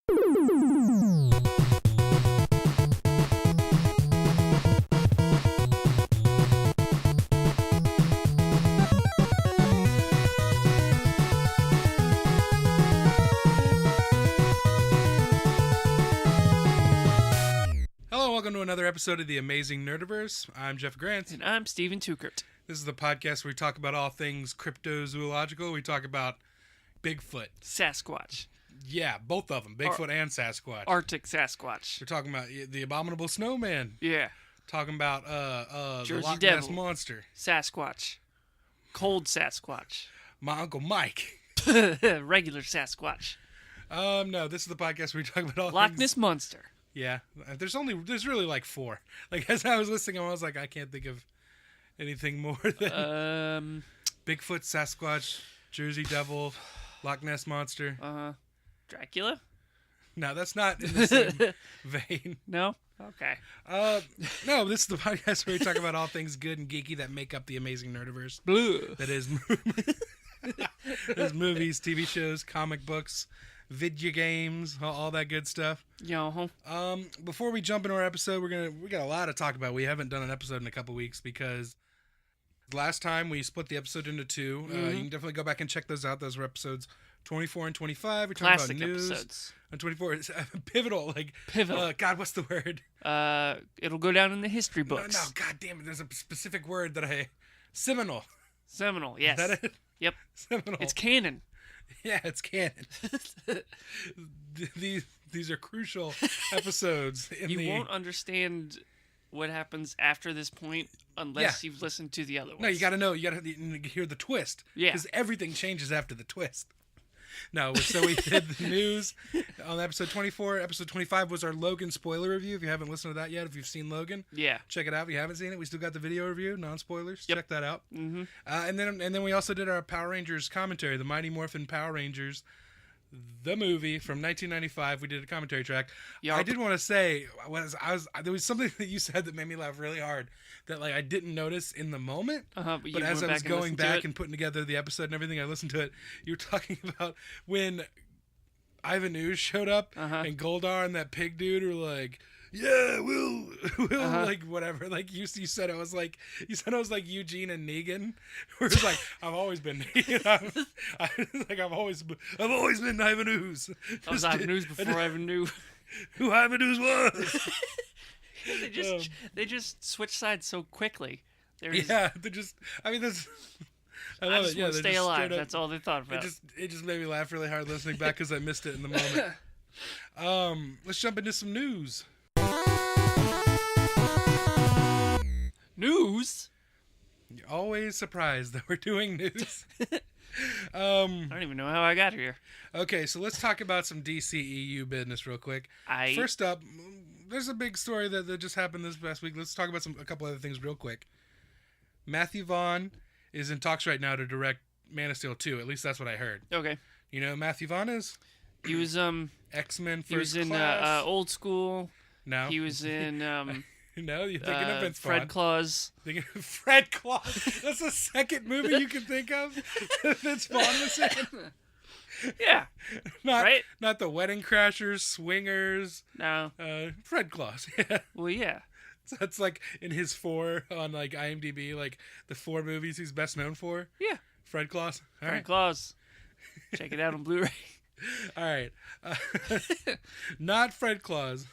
Welcome to another episode of the Amazing Nerdiverse. I'm Jeff Grant. And I'm Steven Tukert. This is the podcast where we talk about all things cryptozoological. We talk about Bigfoot. Sasquatch. Yeah, both of them. Bigfoot and Sasquatch. Arctic Sasquatch. We're talking about the Abominable Snowman. Yeah. Talking about Jersey the Loch Devil. Ness Monster. Sasquatch. Cold Sasquatch. My Uncle Mike. Regular Sasquatch. No, this is the podcast where we talk about all Loch things... Ness Monster. Yeah, there's really like four. Like, as I was listening, I was like, I can't think of anything more than Bigfoot, Sasquatch, Jersey Devil, Loch Ness Monster. Dracula? No, that's not in the same vein. No? Okay. No, this is the podcast where we talk about all things good and geeky that make up the Amazing Nerdiverse. Blue. That is movies, TV shows, comic books, video games, all that good stuff. Yo. Before we jump into our episode, we got a lot to talk about. We haven't done an episode in a couple weeks because last time we split the episode into two. You can definitely go back and check those out. Those were episodes 24 and 25. We're talking Classic about news. episodes. And 24 is pivotal. Pivotal. God, what's the word? It'll go down in the history books. No, God damn it. There's a specific word that seminal. Seminal, yes. Is that it? Yep. Seminal. It's canon. Yeah, it's canon. These are crucial episodes. You won't understand what happens after this point unless you've listened to the other ones. No, you got to know. You got to hear the twist. Yeah. Because everything changes after the twist. No, so we did the news on episode 24. Episode 25 was our Logan spoiler review. If you haven't listened to that yet, if you've seen Logan, check it out. If you haven't seen it, we still got the video review, non-spoilers. Yep. Check that out. Mm-hmm. And then we also did our Power Rangers commentary, the Mighty Morphin Power Rangers, the movie from 1995. We did a commentary track. Yep. I did want to say, there was something that you said that made me laugh really hard that I didn't notice in the moment. But as I was going back and putting together the episode and everything, I listened to it. You were talking about when Ivan Ooze showed up and Goldar and that pig dude were like, yeah, we'll like whatever. Like you said, it was like Eugene and Negan. Where it's like I've always been Negan. I've always been Ivan Ooze. I was Ivan Ooze before I even knew who Ivan Ooze was. They just switch sides so quickly. I love it. I just want to stay alive. That's all they thought about. It just made me laugh really hard listening back because I missed it in the moment. Let's jump into some news. News? You're always surprised that we're doing news. I don't even know how I got here. Okay, so let's talk about some DCEU business real quick. First up, there's a big story that just happened this past week. Let's talk about a couple other things real quick. Matthew Vaughn is in talks right now to direct Man of Steel 2. At least that's what I heard. Okay. You know who Matthew Vaughn is? He was X-Men First Class. He was in Old School. No. He was in No, you're thinking of Vince Fred Vaughn. Claus. Thinking of Fred Claus. That's the second movie you can think of that Vince Vaughn was in. Yeah. Not the Wedding Crashers, Swingers. No. Fred Claus. Yeah. Well, yeah. So that's like in his 4 on IMDb, the 4 movies he's best known for. Yeah. Fred Claus. All Fred right. Claus. Check it out on Blu-ray. All right. Not Fred Claus.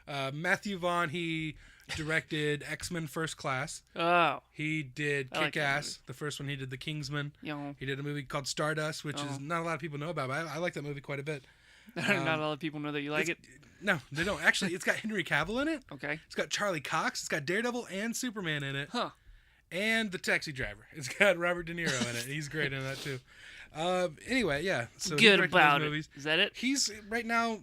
Matthew Vaughn, he directed X-Men First Class. Oh. He did Kick-Ass, the first one. He did The Kingsman. He did a movie called Stardust, which is not a lot of people know about, but I like that movie quite a bit. Not a lot of people know that you like it? No, they don't. Actually, it's got Henry Cavill in it. Okay. It's got Charlie Cox. It's got Daredevil and Superman in it. Huh. And The Taxi Driver. It's got Robert De Niro in it. He's great in that, too. Anyway, yeah. So good about it. Movies. Is that it? He's, right now...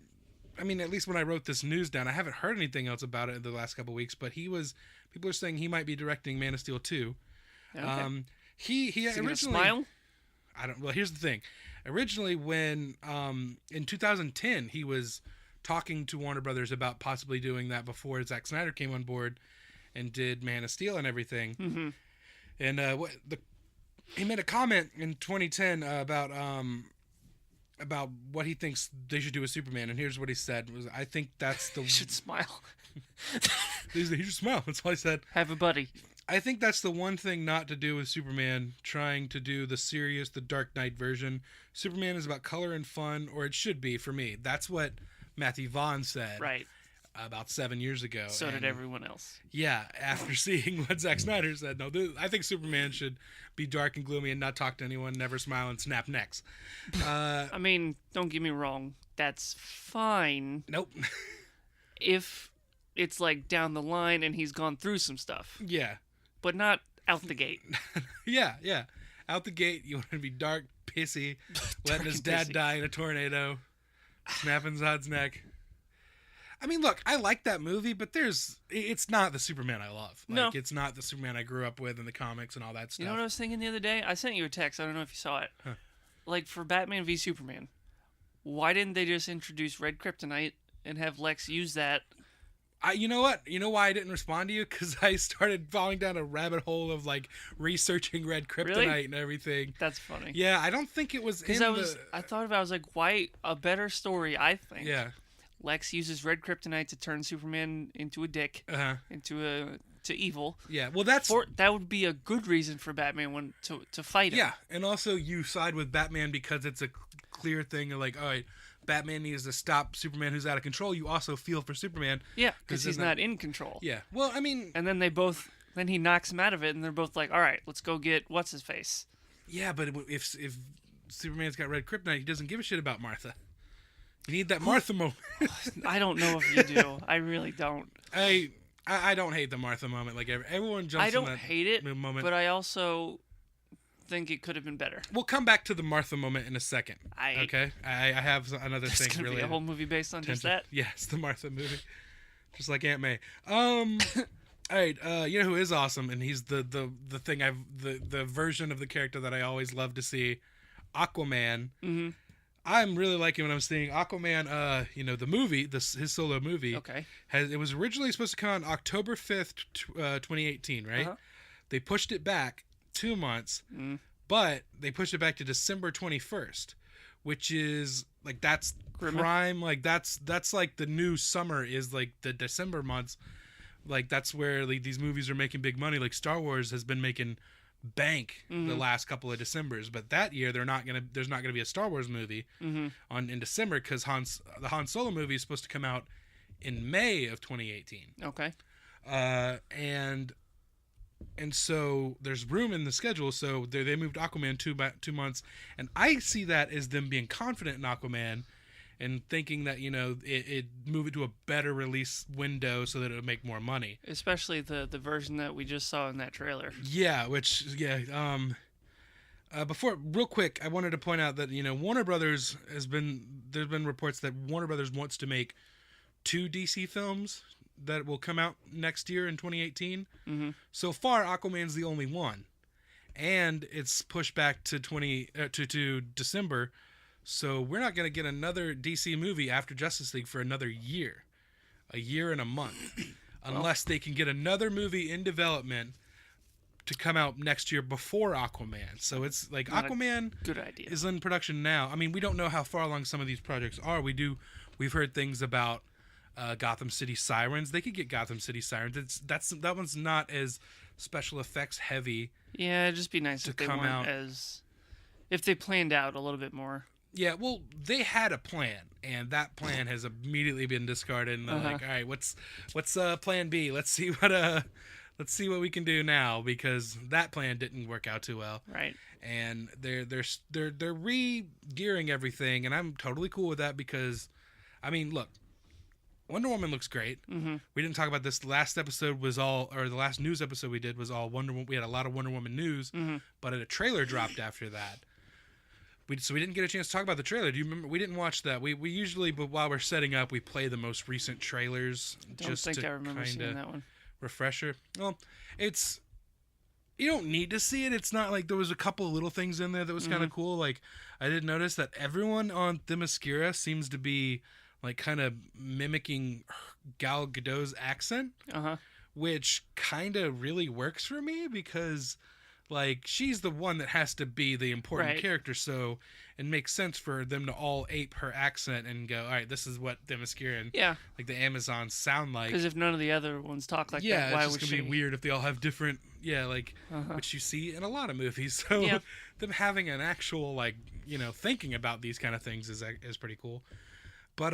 I mean, at least when I wrote this news down, I haven't heard anything else about it in the last couple of weeks, but people are saying he might be directing Man of Steel 2. Okay. He Is he originally... smile? Well, here's the thing. Originally, when, in 2010, he was talking to Warner Brothers about possibly doing that before Zack Snyder came on board and did Man of Steel and everything. Mm-hmm. And he made a comment in 2010 about about what he thinks they should do with Superman, and here's what he said: "Was I think that's the you should smile. He should smile." That's all I said. Have a buddy. I think that's the one thing not to do with Superman, trying to do the serious, the Dark Knight version. Superman is about color and fun, or it should be for me. That's what Matthew Vaughn said. Right. About 7 years ago. So did everyone else. Yeah, after seeing what Zack Snyder said. No, I think Superman should be dark and gloomy and not talk to anyone, never smile, and snap necks. I mean, don't get me wrong. That's fine. Nope. If it's like down the line and he's gone through some stuff. Yeah. But not out the gate. Yeah. Out the gate, you want to be dark, pissy, letting his dad die in a tornado, snapping Zod's neck. I mean, look, I like that movie, but it's not the Superman I love. No. It's not the Superman I grew up with in the comics and all that stuff. You know what I was thinking the other day? I sent you a text. I don't know if you saw it. Huh. Like, for Batman v Superman, why didn't they just introduce red kryptonite and have Lex use that? You know what? You know why I didn't respond to you? Because I started falling down a rabbit hole of, like, researching red kryptonite and everything. That's funny. Yeah, I don't think it was in I thought about it, I was like, why a better story, I think. Yeah. Lex uses red kryptonite to turn Superman into a dick, to evil. Yeah, well, that would be a good reason for Batman to fight him. Yeah, and also you side with Batman because it's a clear thing of like, all right, Batman needs to stop Superman who's out of control. You also feel for Superman. Yeah, because he's not in control. Yeah, well, I mean, and then then he knocks him out of it, and they're both like, all right, let's go get what's his face. Yeah, but if Superman's got red kryptonite, he doesn't give a shit about Martha. You need that Martha moment. I don't know if you do. I really don't. I don't hate the Martha moment. Like everyone jumps. I don't in that hate it, moment, but I also think it could have been better. We'll come back to the Martha moment in a second. Okay, I have another thing. There's gonna be a whole movie based on just that. Yes, the Martha movie, just like Aunt May. All right, you know who is awesome, and he's the thing the version of the character that I always love to see, Aquaman. Mm-hmm. I'm really liking what I'm seeing. Aquaman, the movie, his solo movie. Okay. It was originally supposed to come out on October 5th, 2018, right? Uh-huh. They pushed it back 2 months, but they pushed it back to December 21st, which is like that's prime. Like that's like the new summer is like the December months. Like that's where like these movies are making big money. Like Star Wars has been making bank the last couple of Decembers, but that year there's not gonna be a Star Wars movie in December because the Han Solo movie is supposed to come out in May of 2018. Okay. And so there's room in the schedule, so they moved Aquaman 2 months, and I see that as them being confident in Aquaman and thinking that it move it to a better release window so that it would make more money. Especially the version that we just saw in that trailer. Yeah, before, real quick, I wanted to point out that Warner Brothers there's been reports that Warner Brothers wants to make 2 DC films that will come out next year in 2018. Mm-hmm. So far, Aquaman's the only one, and it's pushed back to to December. So we're not going to get another DC movie after Justice League for another year, a year and a month, unless they can get another movie in development to come out next year before Aquaman. So it's like not Aquaman good idea. Is in production now. I mean, we don't know how far along some of these projects are. We've heard things about Gotham City Sirens. They could get Gotham City Sirens. That one's not as special effects heavy. Yeah, it'd just be nice if they weren't if they planned out a little bit more. Yeah, well, they had a plan, and that plan has immediately been discarded. And they're like, all right, what's plan B? Let's see what we can do now, because that plan didn't work out too well. Right. And they're re-gearing everything, and I'm totally cool with that because, I mean, look, Wonder Woman looks great. Mm-hmm. We didn't talk about this. The last news episode we did was all Wonder Woman. We had a lot of Wonder Woman news, but a trailer dropped after that. So we didn't get a chance to talk about the trailer. Do you remember? We didn't watch that. We usually, but while we're setting up, we play the most recent trailers. I remember seeing that one. Refresher. Well, you don't need to see it. It's not like there was a couple of little things in there that was kind of cool. Like I did notice that everyone on Themyscira seems to be like kind of mimicking Gal Gadot's accent, which kind of really works for me because like, she's the one that has to be the important character, so it makes sense for them to all ape her accent and go, all right, this is what Themyscira and like the Amazons sound like. Because if none of the other ones talk like that, why would she? Yeah, it's just going to be weird if they all have different, which you see in a lot of movies. So them having an actual, like, thinking about these kind of things is pretty cool. But,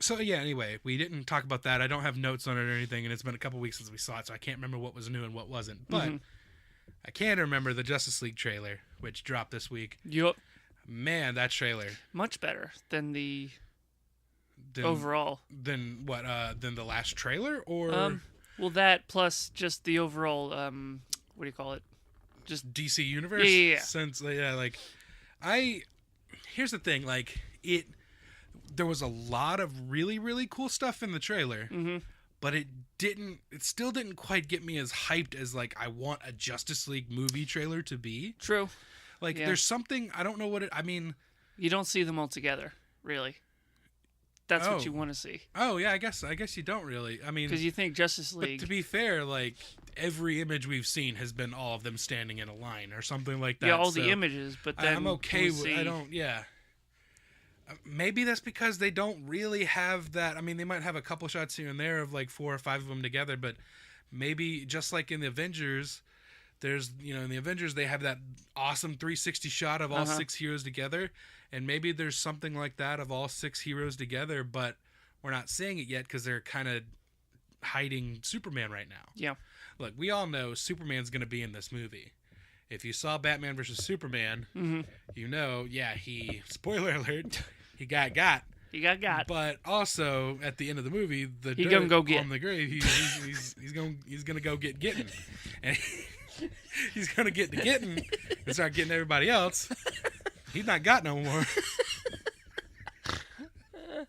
so yeah, anyway, we didn't talk about that. I don't have notes on it or anything, and it's been a couple weeks since we saw it, so I can't remember what was new and what wasn't. But I can remember the Justice League trailer, which dropped this week. Yup. Man, that trailer. Much better than the overall. Than what? Than the last trailer? Or well, that plus just the overall, what do you call it? Just DC Universe? Yeah. Since, here's the thing, like, there was a lot of really, really cool stuff in the trailer. Mm-hmm. But it still didn't quite get me as hyped as, like, I want a Justice League movie trailer to be. True. Like, there's something, I don't know what I mean. You don't see them all together, really. That's what you want to see. Oh, yeah, I guess you don't really. I mean. Because you think Justice League. But to be fair, like, every image we've seen has been all of them standing in a line or something like that. Yeah, all the images, but then. I'm okay with, maybe that's because they don't really have that. I mean, they might have a couple shots here and there of like 4 or 5 of them together, but maybe just like in the Avengers, there's, in the Avengers, they have that awesome 360 shot of all 6 heroes together. And maybe there's something like that of all 6 heroes together, but we're not seeing it yet because they're kind of hiding Superman right now. Yeah. Look, we all know Superman's going to be in this movie. If you saw Batman versus Superman, spoiler alert, he got. He got. But also at the end of the movie, the he dirt gonna go get on the grave, he's gonna go get getting, and he's gonna get to getting and start getting everybody else. He's not got no more. But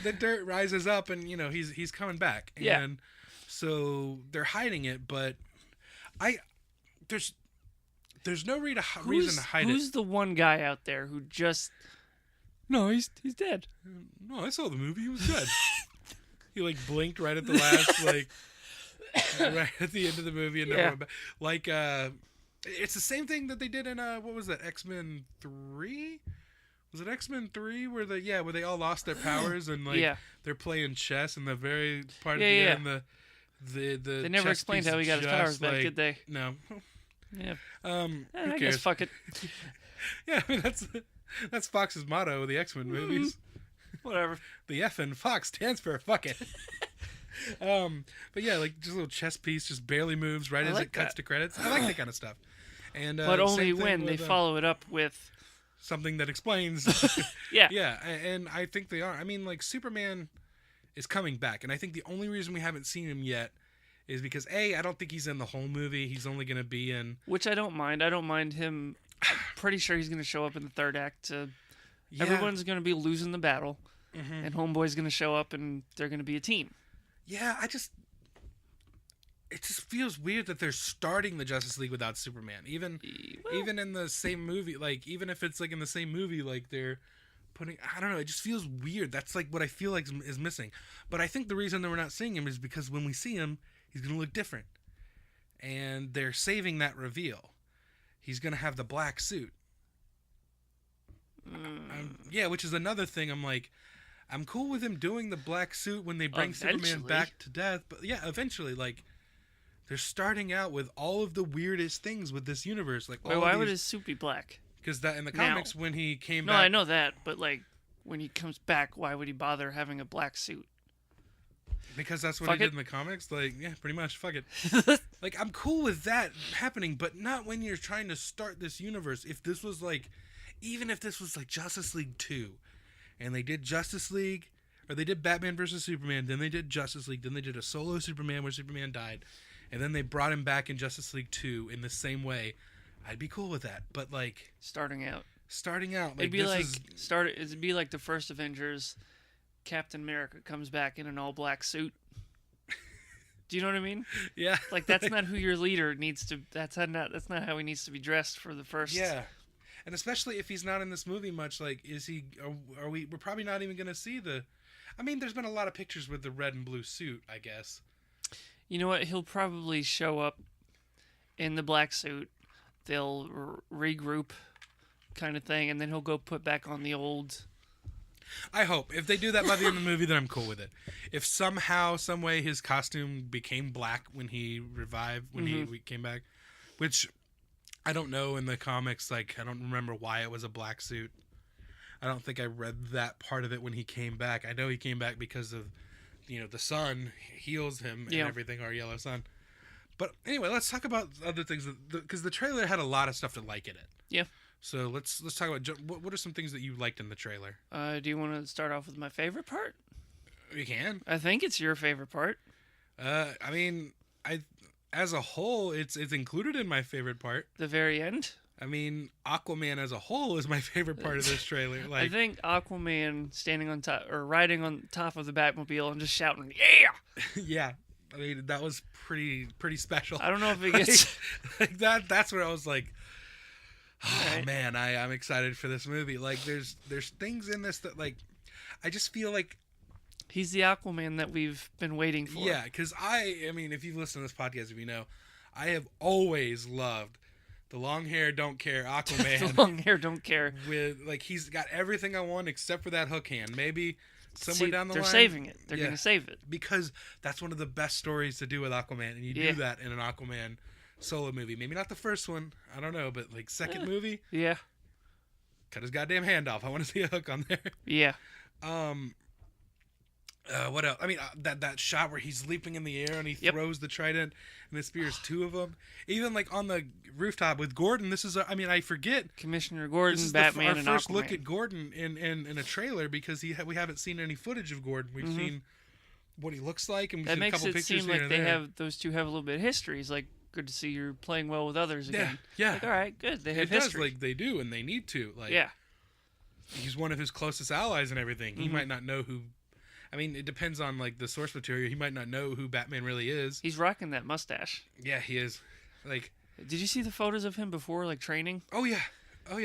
the dirt rises up, and he's coming back, and so they're hiding it. But there's no reason to hide it. Who's the one guy out there who just? No, he's dead. No, I saw the movie. He was dead. He like blinked right at the last right at the end of the movie and never went back. Like it's the same thing that they did in what was that, X-Men 3? Was it X-Men 3 where they all lost their powers and they're playing chess and the very part of the end the they never explained how he got his powers back, did they? No. Yeah. I guess fuck it. Yeah, I mean that's Fox's motto of the X-Men movies. Whatever. The F in Fox stands for fuck it. But yeah, like just a little chess piece just barely moves right as it cuts to credits. I like that kind of stuff. And but only when they follow it up with something that explains. Yeah, and I think they are. I mean, like, Superman is coming back, and I think the only reason we haven't seen him yet is because I don't think he's in the whole movie. He's only going to be in, which I don't mind. I don't mind him. I'm pretty sure he's going to show up in the third act. Everyone's going to be losing the battle, and Homeboy's going to show up, and they're going to be a team. Yeah, it just feels weird that they're starting the Justice League without Superman. Even in the same movie, like, even if it's like in the same movie, like they're putting, I don't know, it just feels weird. That's like what I feel like is missing. But I think the reason that we're not seeing him is because when we see him, he's going to look different. And they're saving that reveal. He's going to have the black suit. Which is another thing. I'm like, I'm cool with him doing the black suit when they bring Superman back to death. But yeah, eventually, like, they're starting out with all of the weirdest things with this universe. Like, why would his suit be black? Because that in the comics, when he came back... No, I know that, but, like, when he comes back, why would he bother having a black suit? Because that's what he did in the comics? Like, yeah, pretty much. Fuck it. Like, I'm cool with that happening, but not when you're trying to start this universe. If this was, like... Even if this was, like, Justice League 2, and they did Justice League... Or they did Batman versus Superman, then they did Justice League, then they did a solo Superman where Superman died, and then they brought him back in Justice League 2 in the same way, I'd be cool with that. But, like... Starting out. Like, it'd be like the first Avengers, Captain America comes back in an all-black suit. Do you know what I mean? Yeah. Like, that's not who your leader needs to... That's not how he needs to be dressed for the first... Yeah. And especially if he's not in this movie much, like, is he... We're probably not even going to see the... I mean, there's been a lot of pictures with the red and blue suit, I guess. You know what? He'll probably show up in the black suit. They'll regroup, kind of thing, and then he'll go put back on the old. I hope if they do that by the end of the movie, then I'm cool with it. If somehow, some way, his costume became black when he revived, when he came back, which I don't know in the comics. Like, I don't remember why it was a black suit. I don't think I read that part of it when he came back. I know he came back because of, the sun heals him and everything, our yellow sun. But anyway, let's talk about other things, because the trailer had a lot of stuff to like in it. Yeah. So let's talk about what are some things that you liked in the trailer. Do you want to start off with my favorite part? We can. I think it's your favorite part. I mean, as a whole, it's included in my favorite part. The very end. I mean, Aquaman as a whole is my favorite part of this trailer. Like, I think Aquaman standing on top or riding on top of the Batmobile and just shouting, "Yeah!" Yeah, I mean that was pretty special. I don't know if it gets like that. That's where I was like, oh right. Man, I'm excited for this movie. Like, there's things in this that, like, I just feel like he's the Aquaman that we've been waiting for. Yeah, because I mean, if you've listened to this podcast, if you know, I have always loved the long hair, don't care Aquaman. The long hair, don't care. With, like, he's got everything I want except for that hook hand. Maybe somewhere down the line. They're saving it. They're going to save it. Because that's one of the best stories to do with Aquaman. And you do that in an Aquaman solo movie. Maybe not the first one. I don't know. But, like, second movie. Yeah. Cut his goddamn hand off. I want to see a hook on there. Yeah. What else? I mean, that shot where he's leaping in the air and he throws the trident and it spears two of them. Even, like, on the rooftop with Gordon, this is, I forget. Commissioner Gordon, this is Batman, and our first Aquaman. look at Gordon in a trailer because we haven't seen any footage of Gordon. We've seen what he looks like, and we've seen a couple pictures here and there. That makes it seem like those two have a little bit of history. It's like, good to see you're playing well with others again. Yeah. Like, all right, good. They have history. Like, they do, and they need to. Like, yeah. He's one of his closest allies and everything. He might not know who... I mean, it depends on, like, the source material. He might not know who Batman really is. He's rocking that mustache. Yeah, he is. Like, did you see the photos of him before, like, training? Oh yeah.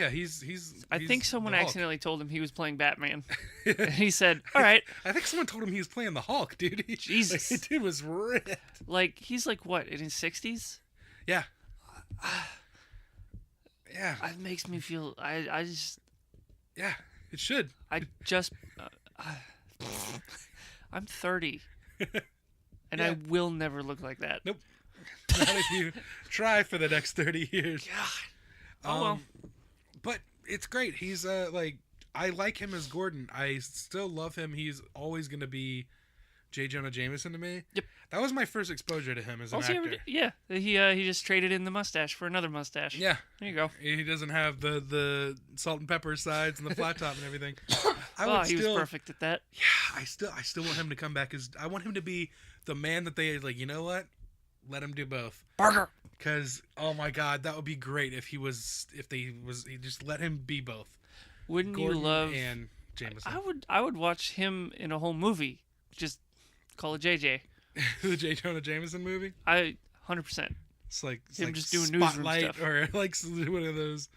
He's I think someone accidentally told him he was playing Batman. And he said, "All right." I think someone told him he was playing the Hulk, dude. Jesus, the dude was ripped. Like, he's like what, in his 60s? Yeah. Yeah. It makes me feel. I just. Yeah, it should. I just. I'm 30, and I will never look like that. Nope. Not if you try for the next 30 years. God. Oh well. But it's great. He's like, I like him as Gordon. I still love him. He's always gonna be J. Jonah Jameson to me. Yep. That was my first exposure to him as an actor. He just traded in the mustache for another mustache. Yeah. There you go. He doesn't have the salt and pepper sides and the flat top and everything. He was perfect at that. Yeah, I still want him to come back I want him to be the man that they, like, you know what? Let him do both. Barker. Because, oh my God, that would be great if he just let him be both. Wouldn't Gordon you love and Jameson? I would watch him in a whole movie. Just call it JJ. The J. Jonah Jameson movie? 100%. It's like just doing Spotlight newsroom stuff. or like one of those.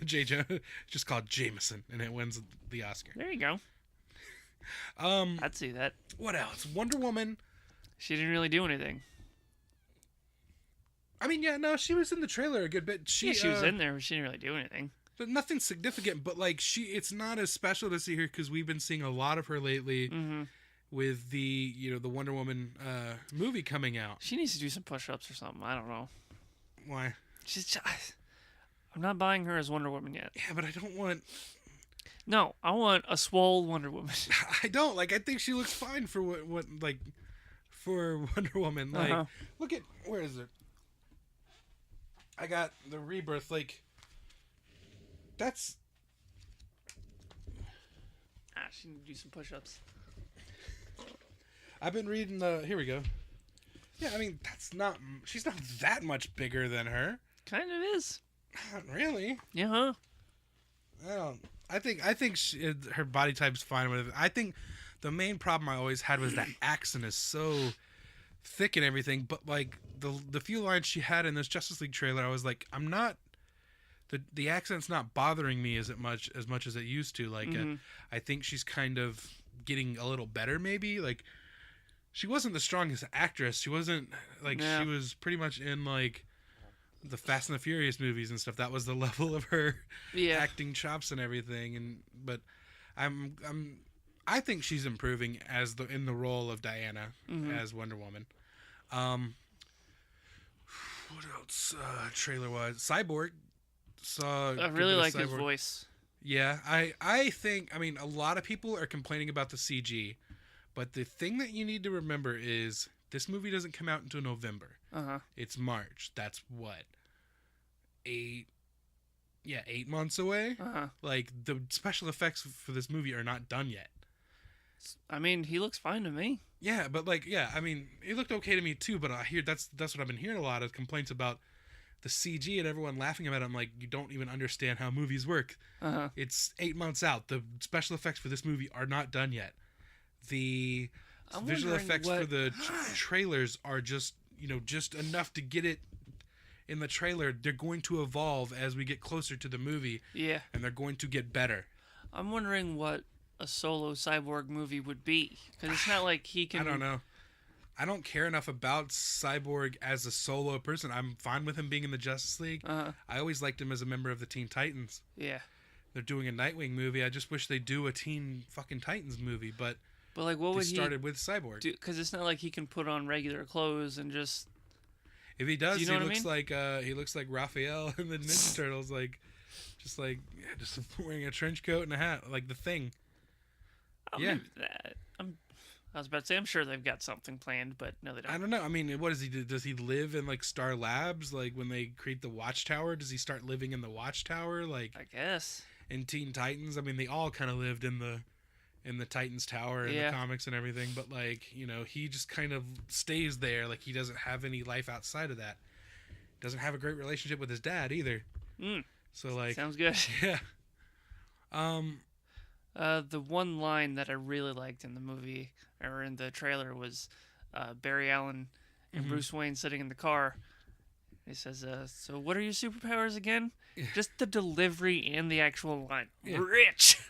J. Jonah, just called Jameson, and it wins the Oscar. There you go. I'd see that. What else? Wonder Woman. She didn't really do anything. I mean, yeah, no, she was in the trailer a good bit. She was in there, but she didn't really do anything. But nothing significant, but, like, it's not as special to see her because we've been seeing a lot of her lately with the Wonder Woman movie coming out. She needs to do some push-ups or something. I don't know. Why? I'm not buying her as Wonder Woman yet. Yeah, but I don't want... No, I want a swole Wonder Woman. I don't. Like, I think she looks fine for what for Wonder Woman. Like, look at... Where is it? I got the Rebirth, like... That's... She need to do some push-ups. I've been reading the... Here we go. Yeah, I mean, she's not that much bigger than her. Kind of is. Not really. Yeah. I think her body type's fine with it. I think the main problem I always had was that accent is so thick and everything. But, like, the few lines she had in this Justice League trailer, I was like, I'm not... The accent's not bothering me as much as it used to. Like, I think she's kind of getting a little better, maybe. Like, she wasn't the strongest actress. She wasn't, like, she was pretty much in, like, the Fast and the Furious movies and stuff. That was the level of her acting chops and everything. But I think she's improving in the role of Diana as Wonder Woman. What else? Trailer wise, Cyborg. I really like his voice. Yeah, I think. I mean, a lot of people are complaining about the CG, but the thing that you need to remember is this movie doesn't come out until November. It's March. That's what 8 months away. Like, the special effects for this movie are not done yet. I mean, he looks fine to me. Yeah, but I mean, it looked okay to me too. But I hear that's what I've been hearing a lot of complaints about the CG and everyone laughing about it. I'm like, you don't even understand how movies work. It's 8 months out. The special effects for this movie are not done yet. The visual effects for the trailers are just enough to get it in the trailer. They're going to evolve as we get closer to the movie. Yeah, and they're going to get better. I'm wondering what a solo Cyborg movie would be, because it's not like he can. I don't know. I don't care enough about Cyborg as a solo person. I'm fine with him being in the Justice League. I always liked him as a member of the Teen Titans. Yeah. They're doing a Nightwing movie. I just wish they'd do a Teen fucking Titans movie, but like, what would he started with Cyborg? Because it's not like he can put on regular clothes and just. If he does, he looks like Raphael in the Ninja Turtles, just wearing a trench coat and a hat, like the Thing. I was about to say, I'm sure they've got something planned, but no, they don't. I don't know. I mean, what does he do? Does he live in like Star Labs? Like when they create the Watchtower, does he start living in the Watchtower? Like, I guess in Teen Titans, I mean, they all kind of lived in the Titans Tower in the comics and everything, but he just kind of stays there. Like, he doesn't have any life outside of that. Doesn't have a great relationship with his dad either. So sounds good. Yeah. The one line that I really liked in the movie or in the trailer was Barry Allen and Bruce Wayne sitting in the car. He says, "So what are your superpowers again?" Yeah. Just the delivery and the actual line. Yeah. Rich.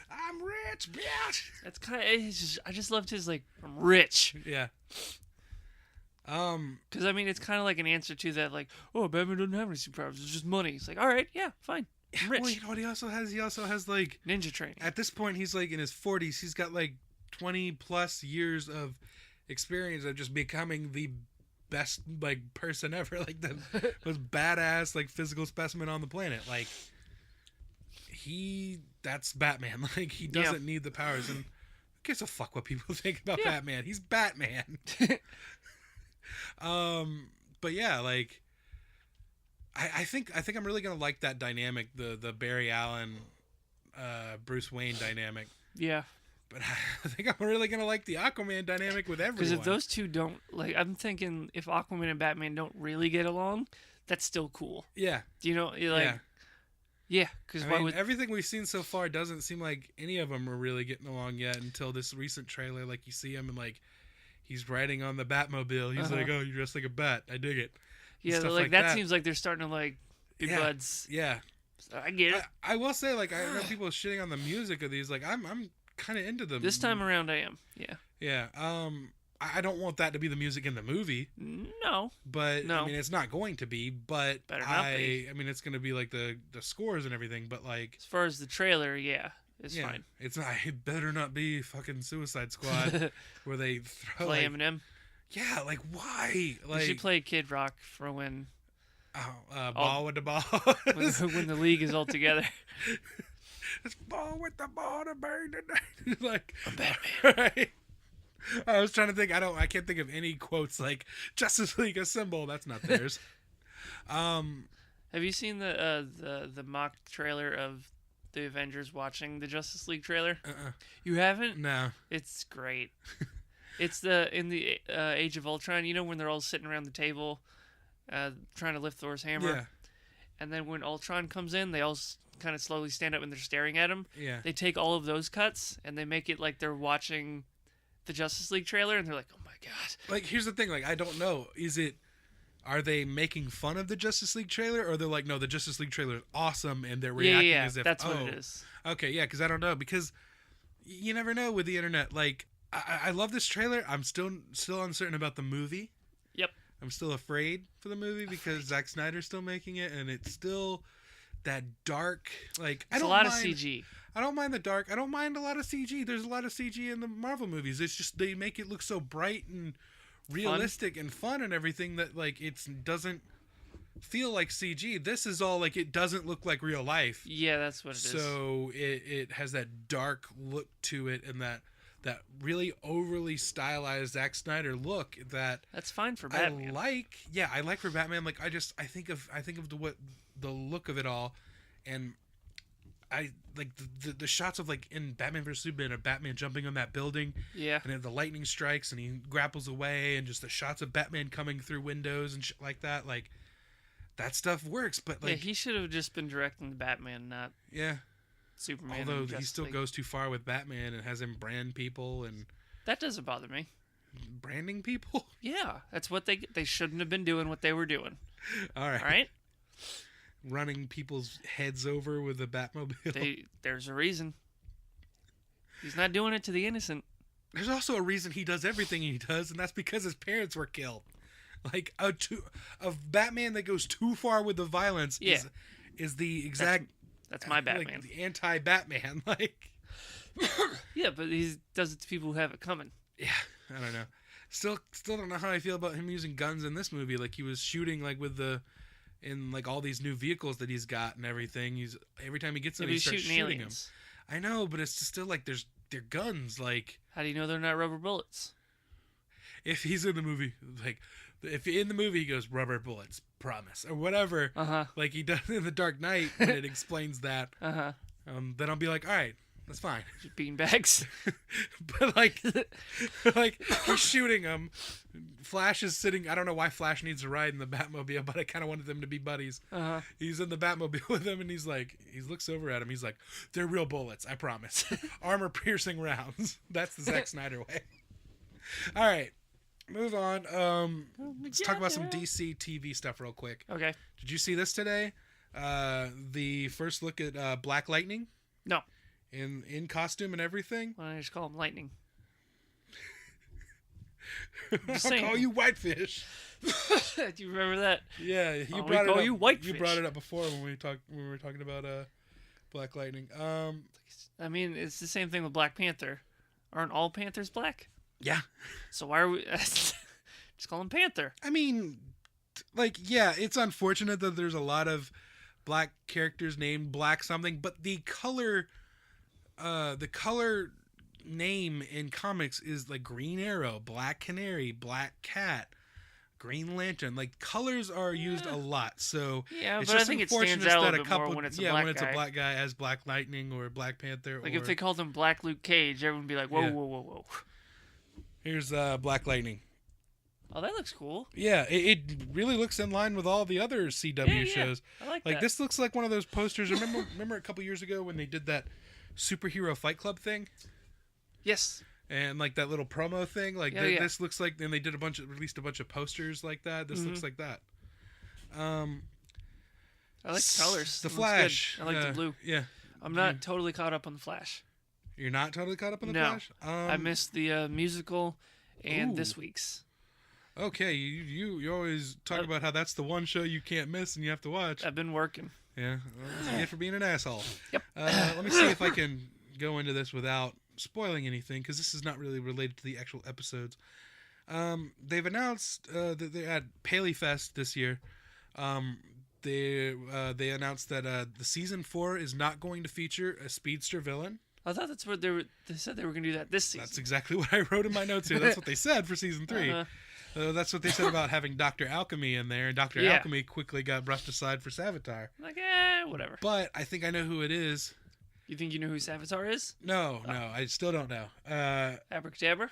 I'm rich, bitch. That's kind of. I just loved his I'm rich. Yeah. Because I mean, it's kind of like an answer to that, oh, Batman doesn't have any superpowers. It's just money. It's like, all right, yeah, fine. I'm rich. Well, you know what he also has? He also has ninja training. At this point, he's in his 40s. He's got 20 plus years of experience of just becoming the best person ever, the most badass physical specimen on the planet. That's Batman. He doesn't need the powers, and who gives a fuck what people think about Batman? He's Batman. But yeah, I think I'm really gonna like that dynamic, the Barry Allen, Bruce Wayne dynamic. Yeah. But I think I'm really gonna like the Aquaman dynamic with everyone. Because if those two don't I'm thinking if Aquaman and Batman don't really get along, that's still cool. Yeah. Do you know? Yeah. Because everything we've seen so far doesn't seem like any of them are really getting along yet until this recent trailer. You see him and he's riding on the Batmobile. He's like, "Oh, you're dressed like a bat. I dig it." Yeah, that seems like they're starting to be buds. Yeah. So I get it. I will say, I know people shitting on the music of these. I'm kind of into them. This time around, I am. Yeah. Yeah. I don't want that to be the music in the movie. No. But no. I mean, it's not going to be. But better not be. I mean, it's going to be the scores and everything. But as far as the trailer, yeah. It's fine. It's not. It better not be fucking Suicide Squad where they throw play Eminem. Yeah, why? You should play Kid Rock for when. Ball with the ball. when the league is all together. It's ball with the ball to burn the night. I'm Batman. Right? I was trying to think. I can't think of any quotes Justice League Assemble. That's not theirs. Have you seen the mock trailer of the Avengers watching the Justice League trailer? You haven't? No. It's great. It's in the Age of Ultron. You know when they're all sitting around the table, trying to lift Thor's hammer. Yeah. And then when Ultron comes in, they all kind of slowly stand up and they're staring at him. Yeah. They take all of those cuts and they make it like they're watching the Justice League trailer, and they're like, "Oh my god!" Here's the thing. I don't know. Are they making fun of the Justice League trailer, or they're no, the Justice League trailer is awesome, and they're reacting as if that's what it is. Okay, yeah, because I don't know, because you never know with the internet. I love this trailer. I'm still uncertain about the movie. Yep. I'm still afraid for the movie because Zack Snyder's still making it, and it's still that dark. Like it's a lot of CG. I don't mind the dark. I don't mind a lot of CG. There's a lot of CG in the Marvel movies. It's just they make it look so bright and realistic and fun and everything that like it doesn't feel like CG. This is all like it doesn't look like real life. Yeah, that's what it is. So it has that dark look to it and that really overly stylized Zack Snyder look that's fine for Batman. I like for Batman. Like I think of the look of it all, and I like the shots of like in Batman vs Superman of Batman jumping on that building, and then the lightning strikes and he grapples away, and just the shots of Batman coming through windows and shit like that. Like that stuff works, but like he should have just been directing the Batman, not Superman. Although he still goes too far with Batman and has him brand people, and that doesn't bother me. Branding people? Yeah, that's what they shouldn't have been doing. What they were doing. All right. Running people's heads over with a Batmobile. There's a reason. He's not doing it to the innocent. There's also a reason he does everything he does, and that's because his parents were killed. Like a Batman that goes too far with the violence is the exact. That's my Batman. Like the anti-Batman, like. Yeah, but he does it to people who have it coming. Yeah, I don't know. Still don't know how I feel about him using guns in this movie. Like he was shooting like in like all these new vehicles that he's got and everything. Every time he gets them, he starts shooting them. I know, but it's just still like they're guns. Like how do you know they're not rubber bullets? If he's in the movie, like if in the movie he goes rubber bullets, promise or whatever, like he does in The Dark Knight, when it explains that, then I'll be like, all right. That's fine. Beanbags. But like he's shooting him. Flash is sitting. I don't know why Flash needs a ride in the Batmobile, but I kind of wanted them to be buddies. He's in the Batmobile with him, and he looks over at him. He's like, "They're real bullets, I promise. Armor-piercing rounds." That's the Zack Snyder way. All right, move on. Let's talk about some DC TV stuff real quick. Okay. Did you see this today? The first look at Black Lightning. No. In costume and everything. Why don't I just call him Lightning? I'll call you Whitefish. Do you remember that? Yeah, you brought it up. You brought it up before when we were talking about Black Lightning. I mean, it's the same thing with Black Panther. Aren't all Panthers black? Yeah. So why are we just call him Panther? I mean, like, yeah, it's unfortunate that there's a lot of black characters named Black something, but the color name in comics is like Green Arrow, Black Canary, Black Cat, Green Lantern. Like colors are used a lot, so it's but I think it stands out a bit more when it's a black guy. A black guy as Black Lightning or Black Panther. Like if they called him Black Luke Cage, everyone would be like, whoa. Here's Black Lightning. Oh, that looks cool. Yeah, it really looks in line with all the other CW shows. I like that. This looks like one of those posters. Remember a couple years ago when they did that superhero fight club thing? Yes. And like that little promo thing, like this looks like. Then they did released a bunch of posters like that. This looks like that. I like the colors. The Flash. I like the blue. Yeah. I'm not totally caught up on the Flash. You're not totally caught up on the Flash? I missed the musical and this week's. Okay, you always talk about how that's the one show you can't miss and you have to watch. I've been working. Yeah, well, that's it for being an asshole. Yep. Let me see if I can go into this without spoiling anything, because this is not really related to the actual episodes. They've announced that they're at Paley Fest this year. They announced that the season 4 is not going to feature a speedster villain. I thought that's what they said they were going to do that this season. That's exactly what I wrote in my notes here. That's what they said for season 3. That's what they said about having Dr. Alchemy in there, and Dr. Alchemy quickly got brushed aside for Savitar. Like, whatever. But I think I know who it is. You think you know who Savitar is? No, I still don't know. Abracadabra?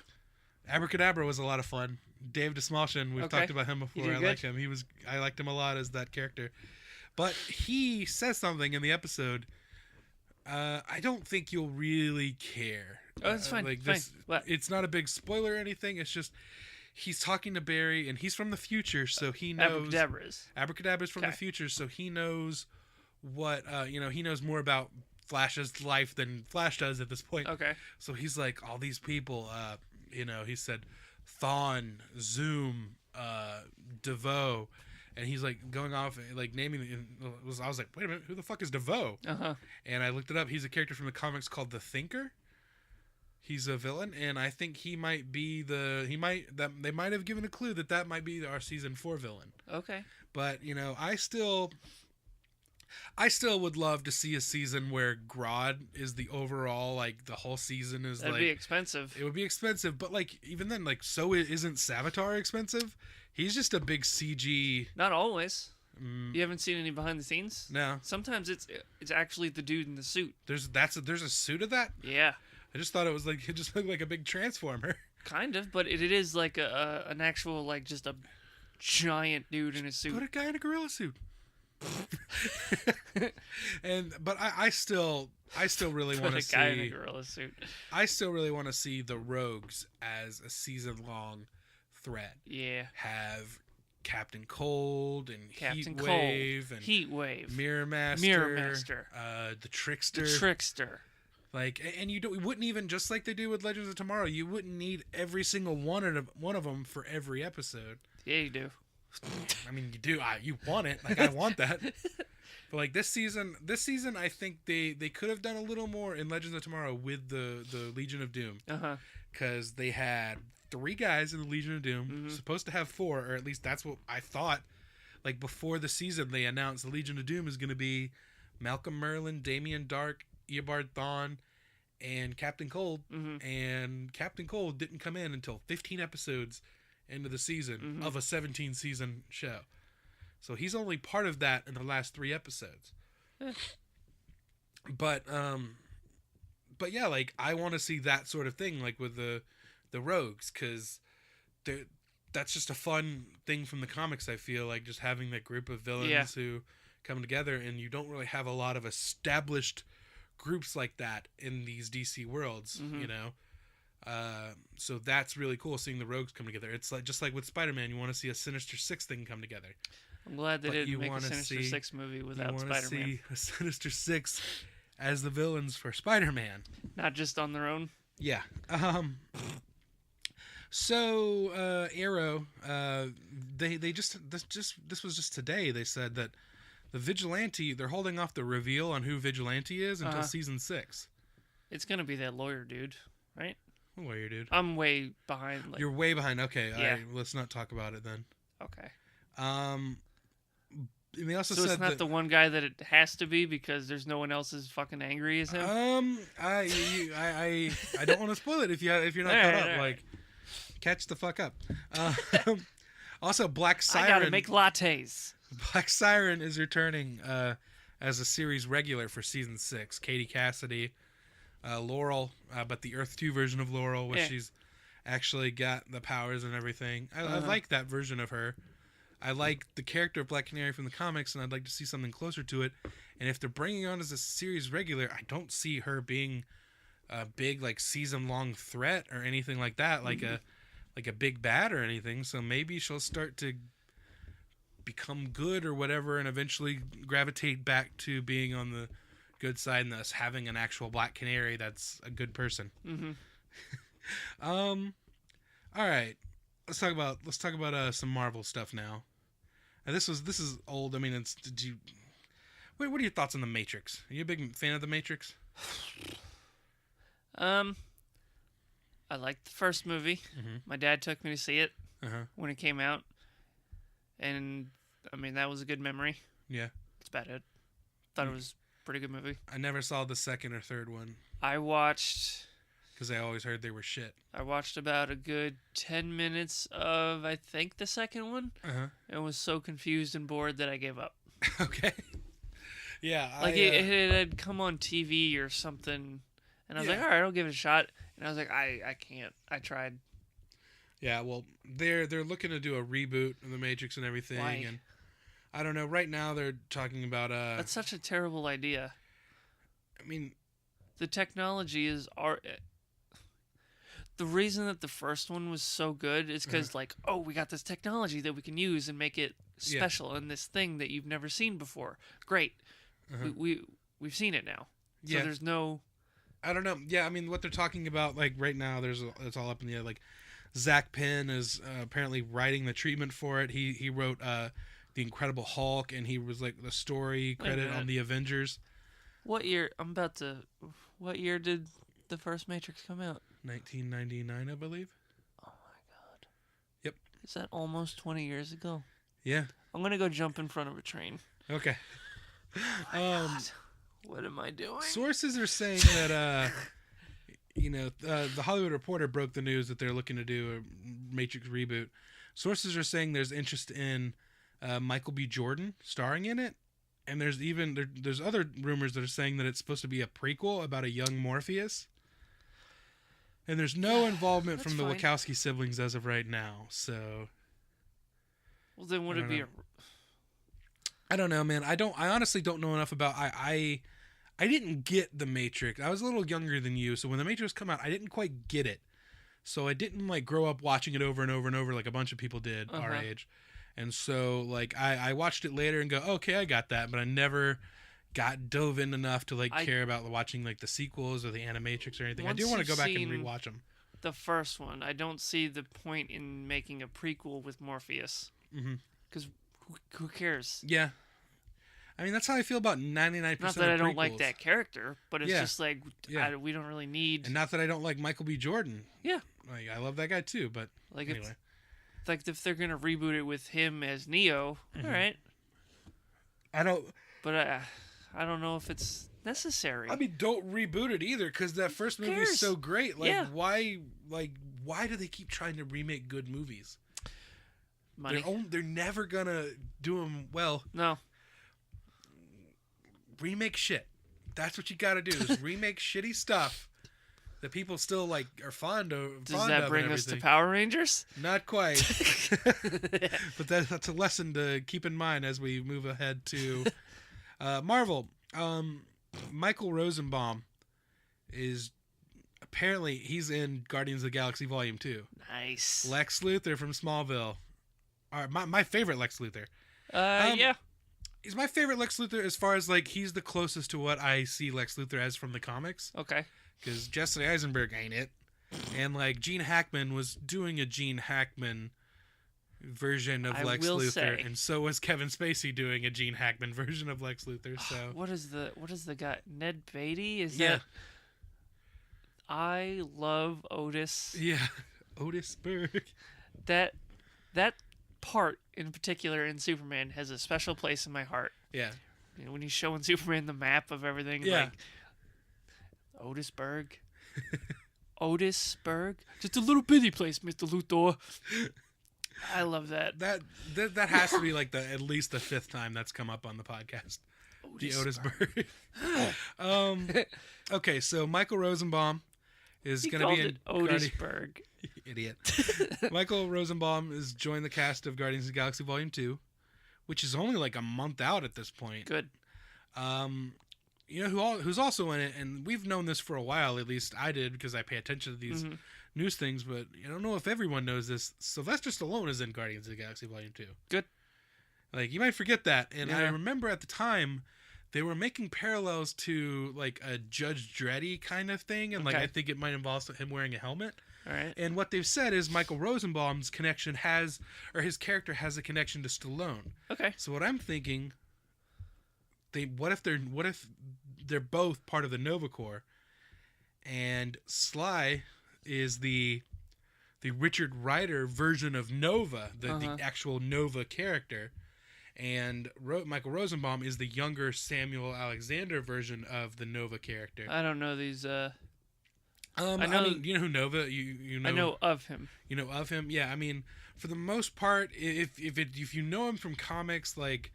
Abracadabra was a lot of fun. Dave DeSmalshin, we've talked about him before. I like him. I liked him a lot as that character. But he says something in the episode. I don't think you'll really care. Oh, that's fine. It's not a big spoiler or anything. It's just he's talking to Barry, and he's from the future, so he knows. Abracadabra's from the future, so he knows what he knows more about Flash's life than Flash does at this point. Okay. So he's like, all these people, he said, Thawne, Zoom, DeVoe, and he's like going off like naming. I was like, wait a minute, who the fuck is DeVoe? And I looked it up. He's a character from the comics called the Thinker. He's a villain, and I think he might be they might have given a clue that might be our season 4 villain. Okay. But I still would love to see a season where Grodd is the overall, like, the whole season is. That'd be expensive. It would be expensive, but like even then, like, so isn't Savitar expensive? He's just a big CG. Not always. You haven't seen any behind the scenes? No. Sometimes it's actually the dude in the suit. There's a suit of that? Yeah. I just thought it just looked like a big transformer. Kind of, but it is like an actual, like, just a giant dude in a suit. Put a guy in a gorilla suit. But I still really want to see. Put a guy in a gorilla suit. I still really want to see the Rogues as a season-long threat. Yeah. Have Captain Cold and Heatwave, Mirror Master, the Trickster. Like, and you wouldn't even, just like they do with Legends of Tomorrow, you wouldn't need every single one of them for every episode. Yeah, you do. I mean, you do. You want it. Like, I want that. But like this season, I think they could have done a little more in Legends of Tomorrow with the Legion of Doom. Because they had 3 guys in the Legion of Doom, supposed to have 4, or at least that's what I thought. Like, before the season, they announced the Legion of Doom is going to be Malcolm Merlin, Damien Dark, Eobard Thawne, and Captain Cold. And Captain Cold didn't come in until 15 episodes into the season of a 17-season show. So he's only part of that in the last 3 episodes. But yeah, like, I want to see that sort of thing, like with the Rogues, because that's just a fun thing from the comics. I feel like just having that group of villains who come together, and you don't really have a lot of established groups like that in these DC worlds, so that's really cool, seeing the Rogues come together. It's like, just like with Spider-Man, you want to see a Sinister Six thing come together. I'm glad they didn't make a Sinister Six movie without Spider-Man. You want to see a Sinister Six as the villains for Spider-Man, not just on their own. Yeah. So Arrow, this was just today. They said that the Vigilante, they're holding off the reveal on who Vigilante is until season 6. It's gonna be that lawyer dude, right? What lawyer dude? I'm way behind. You're way behind. Okay, yeah. All right, let's not talk about it then. Okay. They also so said it's not the one guy that it has to be because there's no one else as fucking angry as him. I don't want to spoil it if you're not caught up. Right. Like, catch the fuck up. Also, Black Siren. I gotta make lattes. Black Siren is returning as a series regular for season 6. Katie Cassidy, Laurel, but the Earth 2 version of Laurel, where she's actually got the powers and everything. I like that version of her. I like the character of Black Canary from the comics, and I'd like to see something closer to it. And if they're bringing her on as a series regular, I don't see her being a big, like, season-long threat or anything like that, like a big bad or anything. So maybe she'll start to become good or whatever, and eventually gravitate back to being on the good side, and thus having an actual Black Canary that's a good person. All right, let's talk about some Marvel stuff now. And this is old. I mean, what are your thoughts on the Matrix? Are you a big fan of the Matrix? I liked the first movie. My dad took me to see it when it came out, and I mean, that was a good memory. Yeah, that's about it. Thought it was a pretty good movie. I never saw the second or third one. I watched, because I always heard they were shit. I watched about a good 10 minutes of, I think, the second one, and was so confused and bored that I gave up. Okay. Yeah, like it had come on TV or something, and I was like, all right, I'll give it a shot. And I was like, I can't. I tried. Yeah, well, they're looking to do a reboot of the Matrix and everything. Why? And I don't know. Right now, they're talking about That's such a terrible idea. I mean, the technology is the reason that the first one was so good is because, like, oh, we got this technology that we can use and make it special and this thing that you've never seen before. Great. We've seen it now. So there's no... I don't know. Yeah, I mean, what they're talking about, like, right now, it's all up in the air. Like, Zach Penn is apparently writing the treatment for it. He wrote The Incredible Hulk, and he was like the story credit on the Avengers. What year? What year did the first Matrix come out? 1999, I believe. Oh my god. Yep. Is that almost 20 years ago? Yeah. I'm gonna go jump in front of a train. Okay. God. What am I doing? Sources are saying that the Hollywood Reporter broke the news that they're looking to do a Matrix reboot. Sources are saying there's interest in Michael B. Jordan starring in it, and there's other rumors that are saying that it's supposed to be a prequel about a young Morpheus. And there's no involvement from the Wachowski siblings as of right now. So, well, then would it be? I don't know, man. I honestly don't know enough about. I didn't get The Matrix. I was a little younger than you, so when The Matrix come out, I didn't quite get it. So I didn't like grow up watching it over and over and over like a bunch of people did our age. And so like I watched it later and go, okay, I got that, but I never dove in enough to care about watching like the sequels or the Animatrix or anything. I do want to go back and rewatch them. The first one, I don't see the point in making a prequel with Morpheus. Because who cares? Yeah. I mean, that's how I feel about 99% of prequels. Not that I don't like that character, but it's just like, we don't really need... And not that I don't like Michael B. Jordan. Yeah. Like, I love that guy too, but like anyway. If they're going to reboot it with him as Neo, all right. But I don't know if it's necessary. I mean, don't reboot it either, because that first movie is so great. Like, why do they keep trying to remake good movies? Money. They're never going to do them well. No. Remake shit. That's what you got to do, is remake shitty stuff that people still like are fond of. Does that bring us to Power Rangers? Not quite. But that's a lesson to keep in mind as we move ahead to Marvel. Michael Rosenbaum is apparently he's in Guardians of the Galaxy Volume 2. Nice. Lex Luthor from Smallville. My favorite Lex Luthor. Yeah. He's my favorite Lex Luthor as far as like he's the closest to what I see Lex Luthor as from the comics. Okay. Because Jesse Eisenberg ain't it. And like Gene Hackman was doing a Gene Hackman version of Lex Luthor, and so was Kevin Spacey doing a Gene Hackman version of Lex Luthor. So what is the guy? Ned Beatty? Is that? I love Otis. Yeah, Otis Berg. That part in particular in Superman has a special place in my heart. Yeah. You know, when he's showing Superman the map of everything, like Otis Berg. Otis Berg? Just a little bitty place, Mr. Luthor. I love that. That has to be like at least the fifth time that's come up on the podcast. Otis Berg. Okay, so Michael Rosenbaum is going to be in Otis Berg. Idiot. Michael Rosenbaum is joined the cast of Guardians of the Galaxy Volume 2, which is only like a month out at this point. Good. You know who's also in it, and we've known this for a while, at least I did because I pay attention to these news things, but I don't know if everyone knows this. Sylvester Stallone is in Guardians of the Galaxy Volume 2. Good. Like, you might forget that, and I remember at the time they were making parallels to like a Judge Dreddy kind of thing, and like I think it might involve him wearing a helmet. All right. And what they've said is Michael Rosenbaum's his character has a connection to Stallone. Okay. So what I'm thinking, what if they're both part of the Nova Corps, and Sly is the Richard Rider version of Nova, the actual Nova character, and Michael Rosenbaum is the younger Samuel Alexander version of the Nova character. I don't know these. I mean, you know who Nova? You know. I know of him. You know of him? Yeah. I mean, for the most part, if you know him from comics, like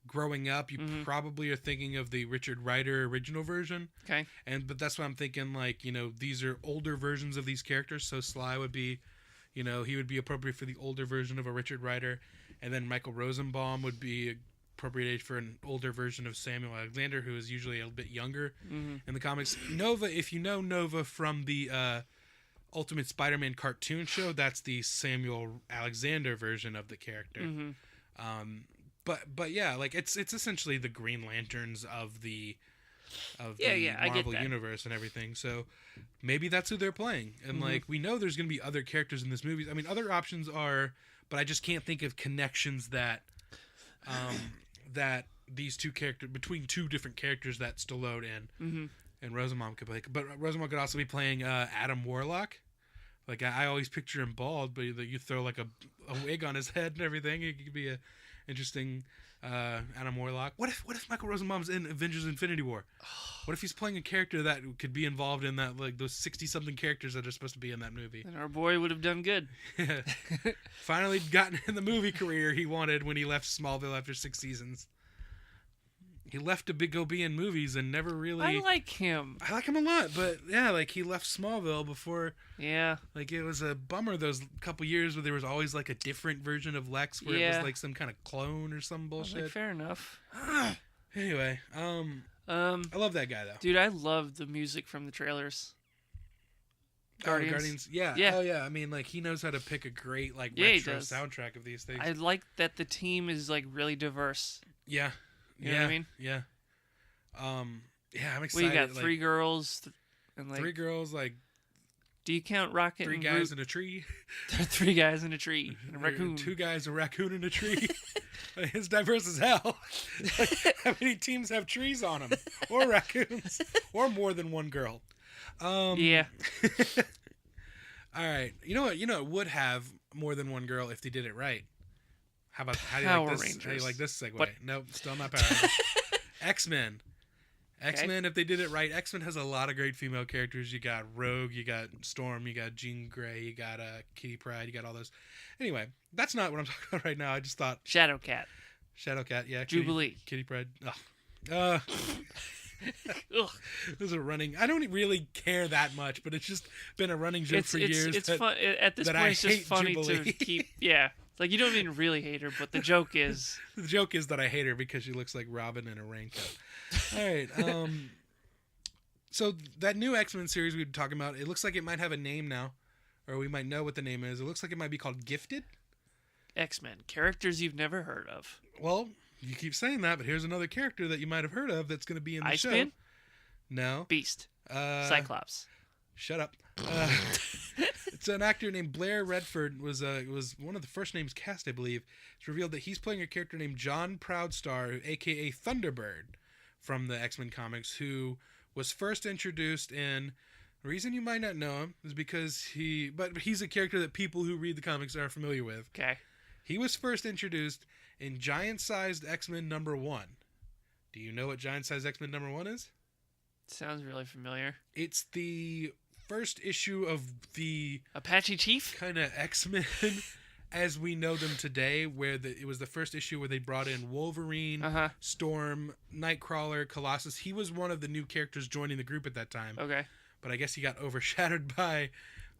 growing up, you probably are thinking of the Richard Rider original version. Okay. But that's what I'm thinking. Like, you know, these are older versions of these characters. So Sly would be, you know, he would be appropriate for the older version of a Richard Rider, and then Michael Rosenbaum would be appropriate age for an older version of Samuel Alexander, who is usually a bit younger in the comics. Nova, if you know Nova from the Ultimate Spider-Man cartoon show, that's the Samuel Alexander version of the character. But yeah, like it's essentially the Green Lanterns of the of the Marvel universe and everything. So maybe that's who they're playing. And like we know there's going to be other characters in this movie. I mean, other options are, but I just can't think of connections that that these two characters between two different characters that Stallone and Rosenbaum could play. But Rosenbaum could also be playing Adam Warlock. Like I always picture him bald, but you throw like a wig on his head and everything. It could be a interesting Adam Warlock. What if Michael Rosenbaum's in Avengers: Infinity War? What if he's playing a character that could be involved in that, like those 60-something characters that are supposed to be in that movie? And our boy would have done good. Finally gotten in the movie career he wanted when he left Smallville after 6 seasons. He left to go be in movies and never really... I like him. I like him a lot, but yeah, like he left Smallville before... Yeah. Like it was a bummer those couple years where there was always like a different version of Lex where it was like some kind of clone or some bullshit. Like, fair enough. Anyway, I love that guy though. Dude, I love the music from the trailers. Guardians. Yeah. Oh yeah. I mean, like he knows how to pick a great like retro soundtrack of these things. I like that the team is like really diverse. Yeah. You know what I mean? Yeah. Yeah, I'm excited. We got three girls and like 3 girls, like. Do you count Rocket? 3 guys in a tree. 3 guys in a tree. And a raccoon. 2 guys, a raccoon in a tree. It's diverse as hell. Like, how many teams have trees on them, or raccoons, or more than one girl? Yeah. All right. You know what? It would have more than one girl if they did it right. How do you like this? Rangers. How do you like this segue? What? Nope, still not Power Rangers. X-Men. X-Men, if they did it right, X-Men has a lot of great female characters. You got Rogue, you got Storm, you got Jean Grey, you got Kitty Pryde, you got all those. Anyway, that's not what I'm talking about right now. I just thought... Shadowcat, yeah. Jubilee. Kitty Pryde. Those are running... I don't really care that much, but it's just been a running joke for years. It's fun. At this point, it's just funny Jubilee. to keep... Yeah. Like, you don't even really hate her, but the joke is... The joke is that I hate her because she looks like Robin in a raincoat. All right. So that new X-Men series we were talking about, it looks like it might have a name now, or we might know what the name is. It looks like it might be called Gifted. X-Men. Characters you've never heard of. Well, you keep saying that, but here's another character that you might have heard of that's going to be in the show. Iceman? No. Beast. Cyclops. Shut up. It's an actor named Blair Redford. Was one of the first names cast, I believe. It's revealed that he's playing a character named John Proudstar, a.k.a. Thunderbird, from the X-Men comics, who was first introduced in... The reason you might not know him is because he's a character that people who read the comics are familiar with. Okay. He was first introduced in Giant-Sized X-Men #1. Do you know what Giant-Sized X-Men #1 is? Sounds really familiar. It's the first issue of the Apache Chief kind of X-Men as we know them today, where it was the first issue where they brought in Wolverine, Storm, Nightcrawler, Colossus. He was one of the new characters joining the group at that time. Okay. But I guess he got overshadowed by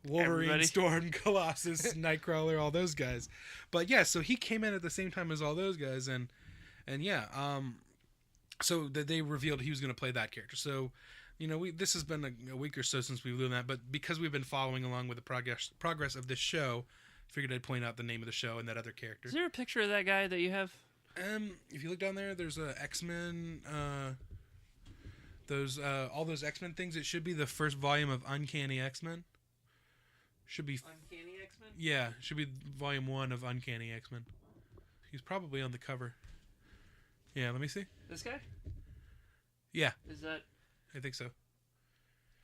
Wolverine, Storm, Colossus, Nightcrawler, all those guys. But yeah, so he came in at the same time as all those guys, and yeah, so they revealed he was going to play that character. So, this has been a week or so since we've done that, but because we've been following along with the progress of this show, figured I'd point out the name of the show and that other character. Is there a picture of that guy that you have? If you look down there, there's a X-Men. All those X-Men things. It should be the first volume of Uncanny X-Men. Should be Uncanny X-Men. Yeah, it should be volume 1 of Uncanny X-Men. He's probably on the cover. Yeah, let me see. This guy? Yeah. Is that? I think so.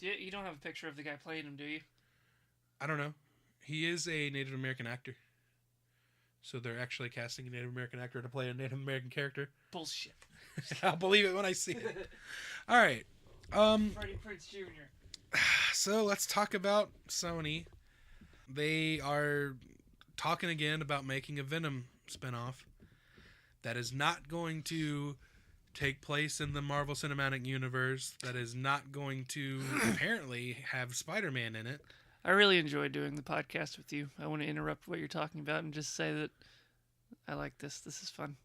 You don't have a picture of the guy playing him, do you? I don't know. He is a Native American actor. So they're actually casting a Native American actor to play a Native American character. Bullshit. I'll believe it when I see it. All right. Freddie Prinze Jr. So let's talk about Sony. They are talking again about making a Venom spinoff that is not going to take place in the Marvel Cinematic Universe, that is not going to apparently have Spider-Man in it. I really enjoy doing the podcast with you. I want to interrupt what you're talking about and just say that I like this. This is fun.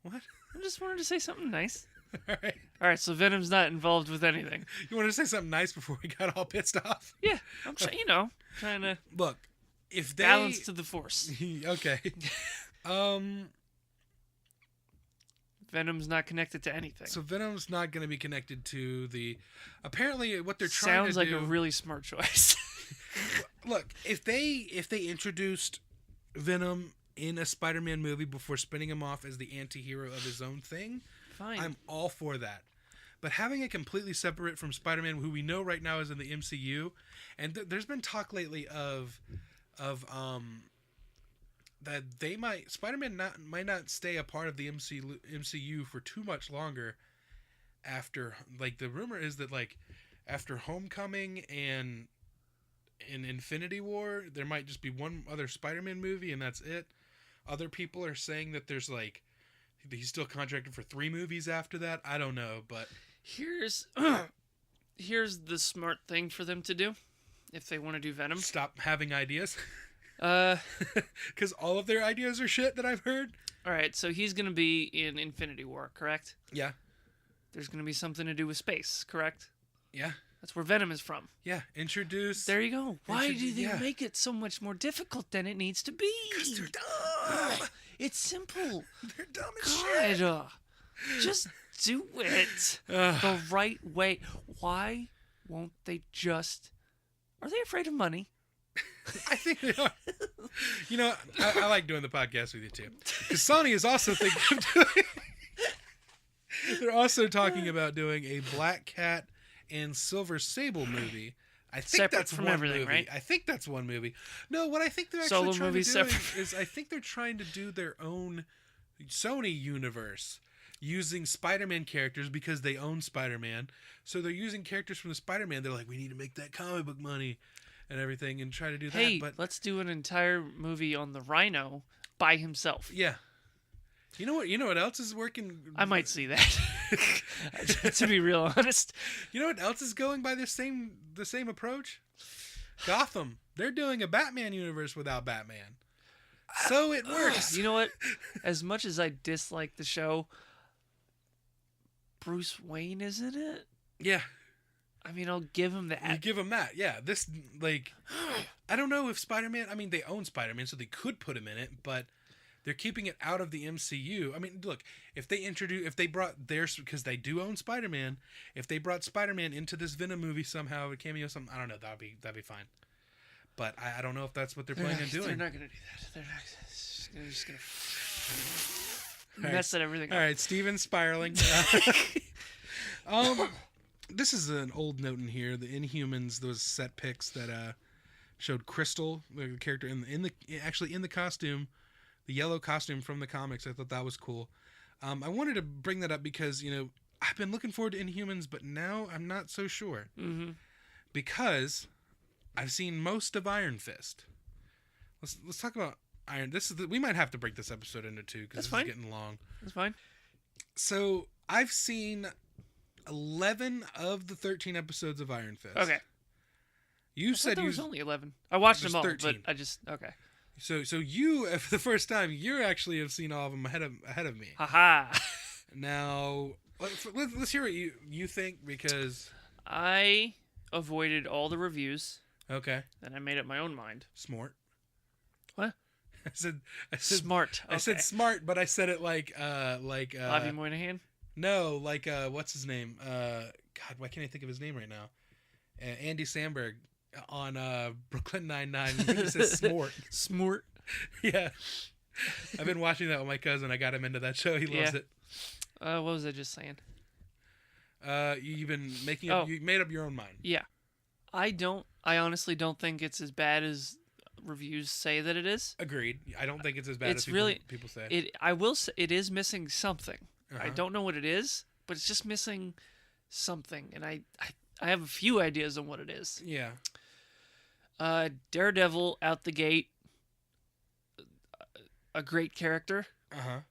What? I just wanted to say something nice. All right. All right, so Venom's not involved with anything. You wanted to say something nice before we got all pissed off? Yeah, I'm trying to look. If they balance to the Force. Okay. Venom's not connected to anything. So Venom's not going to be connected to the... Apparently, what they're trying to do... Sounds like a really smart choice. Look, if they introduced Venom in a Spider-Man movie before spinning him off as the anti-hero of his own thing, fine. I'm all for that. But having it completely separate from Spider-Man, who we know right now is in the MCU, and there's been talk lately of that Spider-Man might not stay a part of the MCU for too much longer. After, like, the rumor is that, like, after Homecoming and in Infinity War, there might just be one other Spider-Man movie and that's it. Other people are saying that there's, like, he's still contracted for 3 movies after that. I don't know, but here's the smart thing for them to do if they want to do Venom. Stop having ideas. Because all of their ideas are shit that I've heard. All right, so he's going to be in Infinity War, correct? Yeah. There's going to be something to do with space, correct? Yeah. That's where Venom is from. Yeah, introduce... There you go. Why do they make it so much more difficult than it needs to be? Because they're dumb. It's simple. They're dumb as shit. Just do it the right way. Why won't they just... Are they afraid of money? I think they are. You know, I like doing the podcast with you too. Because Sony is also thinking of doing... They're also talking about doing a Black Cat and Silver Sable movie. I think separate that's from one everything, movie. right? I think that's one movie. No, what I think they're actually Solo trying movie to do is I think they're trying to do their own Sony universe using Spider-Man characters because they own Spider-Man. So they're using characters from the Spider-Man. They're like, we need to make that comic book money and everything and try to do that. Hey, but let's do an entire movie on the Rhino by himself. yeah. You know what else is working? I might see that. To be real honest. You know what else is going by the same approach? Gotham. They're doing a Batman universe without Batman. So it works. You know what? As much as I dislike the show, Bruce Wayne is in it. Yeah. I mean, I'll give him that. You give him that. Yeah. This, like, I don't know if Spider-Man, I mean, they own Spider-Man, so they could put him in it, but they're keeping it out of the MCU. I mean, look, if they brought theirs, because they do own Spider-Man, if they brought Spider-Man into this Venom movie somehow, a cameo, something, I don't know, that'd be fine. But I don't know if that's what they're planning on doing. They're not going to do that. They're just going to mess everything up. All right, Steven's spiraling. This is an old note in here. The Inhumans, those set pics that showed Crystal, the character in the costume, the yellow costume from the comics. I thought that was cool. I wanted to bring that up because, you know, I've been looking forward to Inhumans, but now I'm not so sure. Mm-hmm. Because I've seen most of Iron Fist. Let's talk about Iron. We might have to break this episode into 2 because it's getting long. That's fine. So I've seen 11 of the 13 episodes of Iron Fist. Okay. You said there was only 11. I watched them all, 13. but I just okay. So you, for the first time, you actually have seen all of them ahead of me. Haha. Now, let's hear what you think, because I avoided all the reviews. Okay. And I made up my own mind. Smart. What? I said smart. Okay. I said smart, but I said it like Bobby Moynihan? No, like what's his name? God, why can't I think of his name right now? Andy Samberg on Brooklyn Nine-Nine. He says smart. Smart. Yeah. I've been watching that with my cousin. I got him into that show. He loves it. What was I just saying? You've been making up, you made up your own mind. Yeah. I honestly don't think it's as bad as reviews say that it is. Agreed. I don't think it's as bad as people say. I will say it is missing something. Uh-huh. I don't know what it is, but it's just missing something, and I have a few ideas on what it is. Yeah. Daredevil out the gate, a great character,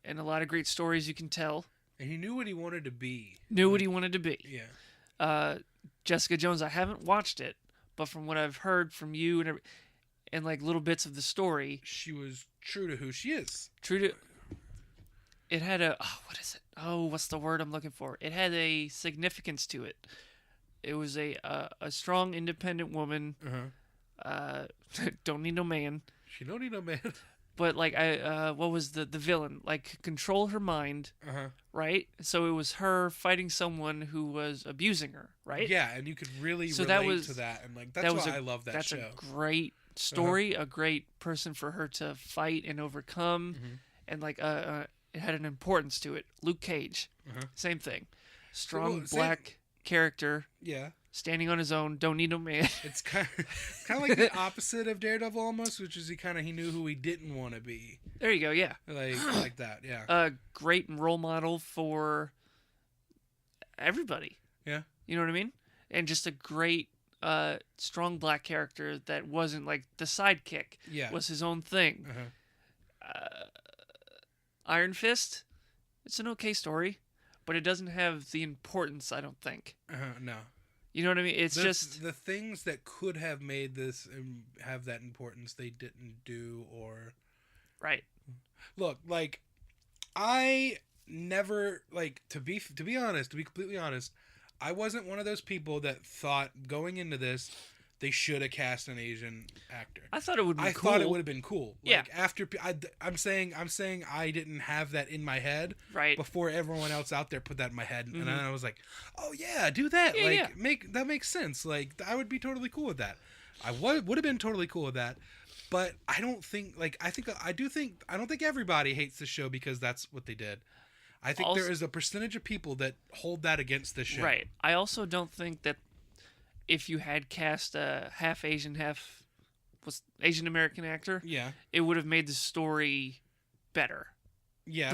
and a lot of great stories you can tell. And he knew what he wanted to be. Yeah. Jessica Jones, I haven't watched it, but from what I've heard from you and like little bits of the story, she was true to who she is. It had what is it? Oh, what's the word I'm looking for? It had a significance to it. It was a strong, independent woman. Uh-huh. Don't need no man. She don't need no man. but like what was the villain? Like control her mind, right? So it was her fighting someone who was abusing her, right? Yeah, and you could really relate to that, and like that's why I love that show. That's a great story, a great person for her to fight and overcome, and like it had an importance to it. Luke Cage, same thing, strong black character. Yeah. Standing on his own, don't need no man. It's kind of like the opposite of Daredevil almost, which is he knew who he didn't want to be. There you go, yeah. Like that, yeah. A great role model for everybody. Yeah. You know what I mean? And just a great, strong black character that wasn't like the sidekick. Yeah. Was his own thing. Iron Fist, it's an okay story, but it doesn't have the importance, I don't think. No. You know what I mean? It's just the things that could have made this have that importance they didn't do, or right. Look, like I never to be completely honest, I wasn't one of those people that thought going into this they should have cast an Asian actor. I thought it would be cool. I thought it would have been cool. Yeah. After I'm saying I didn't have that in my head. Right. Before everyone else out there put that in my head, and then I was like, oh yeah, do that. Yeah, that makes sense. Like I would be totally cool with that. I would have been totally cool with that. But I don't think I don't think everybody hates the show because that's what they did. I think there is a percentage of people that hold that against the show. Right. I also don't think that if you had cast a half Asian, half Asian American actor, it would have made the story better. Yeah.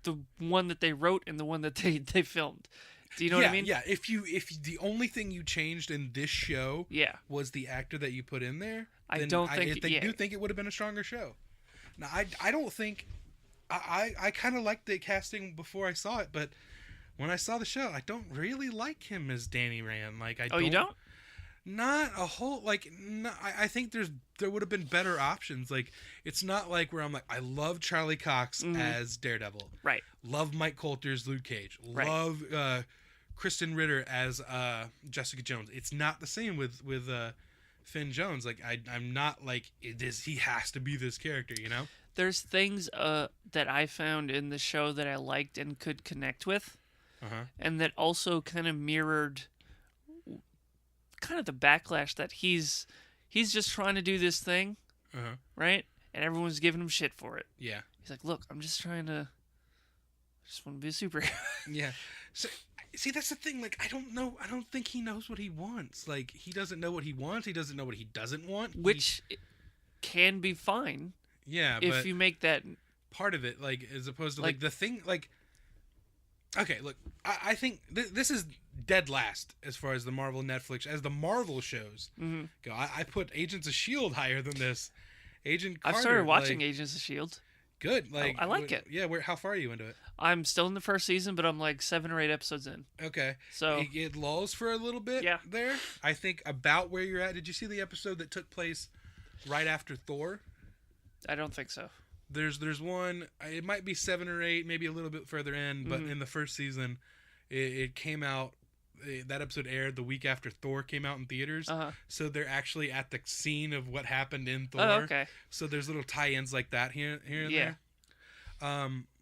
The one that they wrote and the one that they filmed. Do you know what I mean? Yeah. If the only thing you changed in this show was the actor that you put in there, I do think it would have been a stronger show. Now I don't think I kind of liked the casting before I saw it, but when I saw the show, I don't really like him as Danny Rand. You don't? Not a whole I think there would have been better options. Like it's not like where I'm like I love Charlie Cox as Daredevil. Right. Love Mike Coulter's Luke Cage. Right. Love Kristen Ritter as Jessica Jones. It's not the same with Finn Jones. Like I'm not like he has to be this character, you know? There's things that I found in the show that I liked and could connect with. And that also kind of mirrored kind of the backlash that he's just trying to do this thing, right? And everyone's giving him shit for it. Yeah. He's like, look, I just want to be a superhero. Yeah. So, see, that's the thing. Like, I don't think he knows what he wants. Like, he doesn't know what he wants. He doesn't know what he doesn't want. Which can be fine. Yeah, if you make that part of it, like, as opposed to like the thing, like. Okay, look, I think this is dead last as far as the Marvel Netflix, as the Marvel shows go. I put Agents of S.H.I.E.L.D. higher than this. Agent Carter. I've started watching Agents of S.H.I.E.L.D. Good. I like it. Yeah, how far are you into it? I'm still in the first season, but I'm like 7 or 8 episodes in. Okay. So it lulls for a little bit there. I think about where you're at. Did you see the episode that took place right after Thor? I don't think so. There's one, it might be 7 or 8, maybe a little bit further in, but in the first season, it came out, that episode aired the week after Thor came out in theaters, so they're actually at the scene of what happened in Thor. Oh, okay. So there's little tie-ins like that here and there.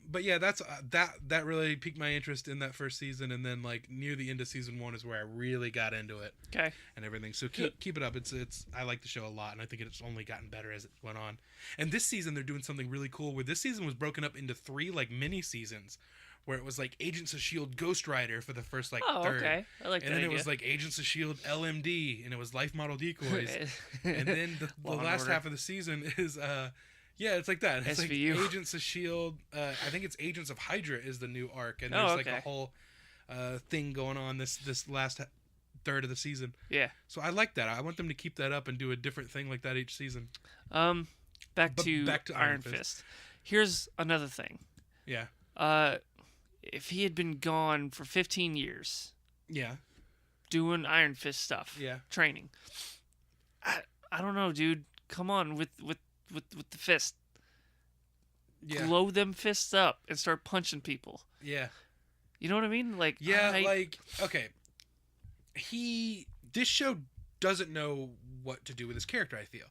But yeah, that's that really piqued my interest in that first season, and then like near the end of season 1 is where I really got into it. Okay. And everything. So keep it up. It's I like the show a lot, and I think it's only gotten better as it went on. And this season they're doing something really cool where this season was broken up into 3 like mini seasons, where it was like Agents of S.H.I.E.L.D. Ghost Rider for the first like third. Okay. I like that. And then idea. It was like Agents of S.H.I.E.L.D. LMD, and it was Life Model Decoys. And then the last half of the season is yeah, it's like that. It's SVU. like Agents of S.H.I.E.L.D. I think it's Agents of Hydra is the new arc, and there's like a whole thing going on this last third of the season. Yeah. So I like that. I want them to keep that up and do a different thing like that each season. Back to Iron Fist. Here's another thing. Yeah. If he had been gone for 15 years. Yeah. Doing Iron Fist stuff. Yeah. Training. I don't know, dude. Come on with the fist. Yeah. Blow them fists up and start punching people. Yeah. You know what I mean? Like okay. This show doesn't know what to do with his character, I feel.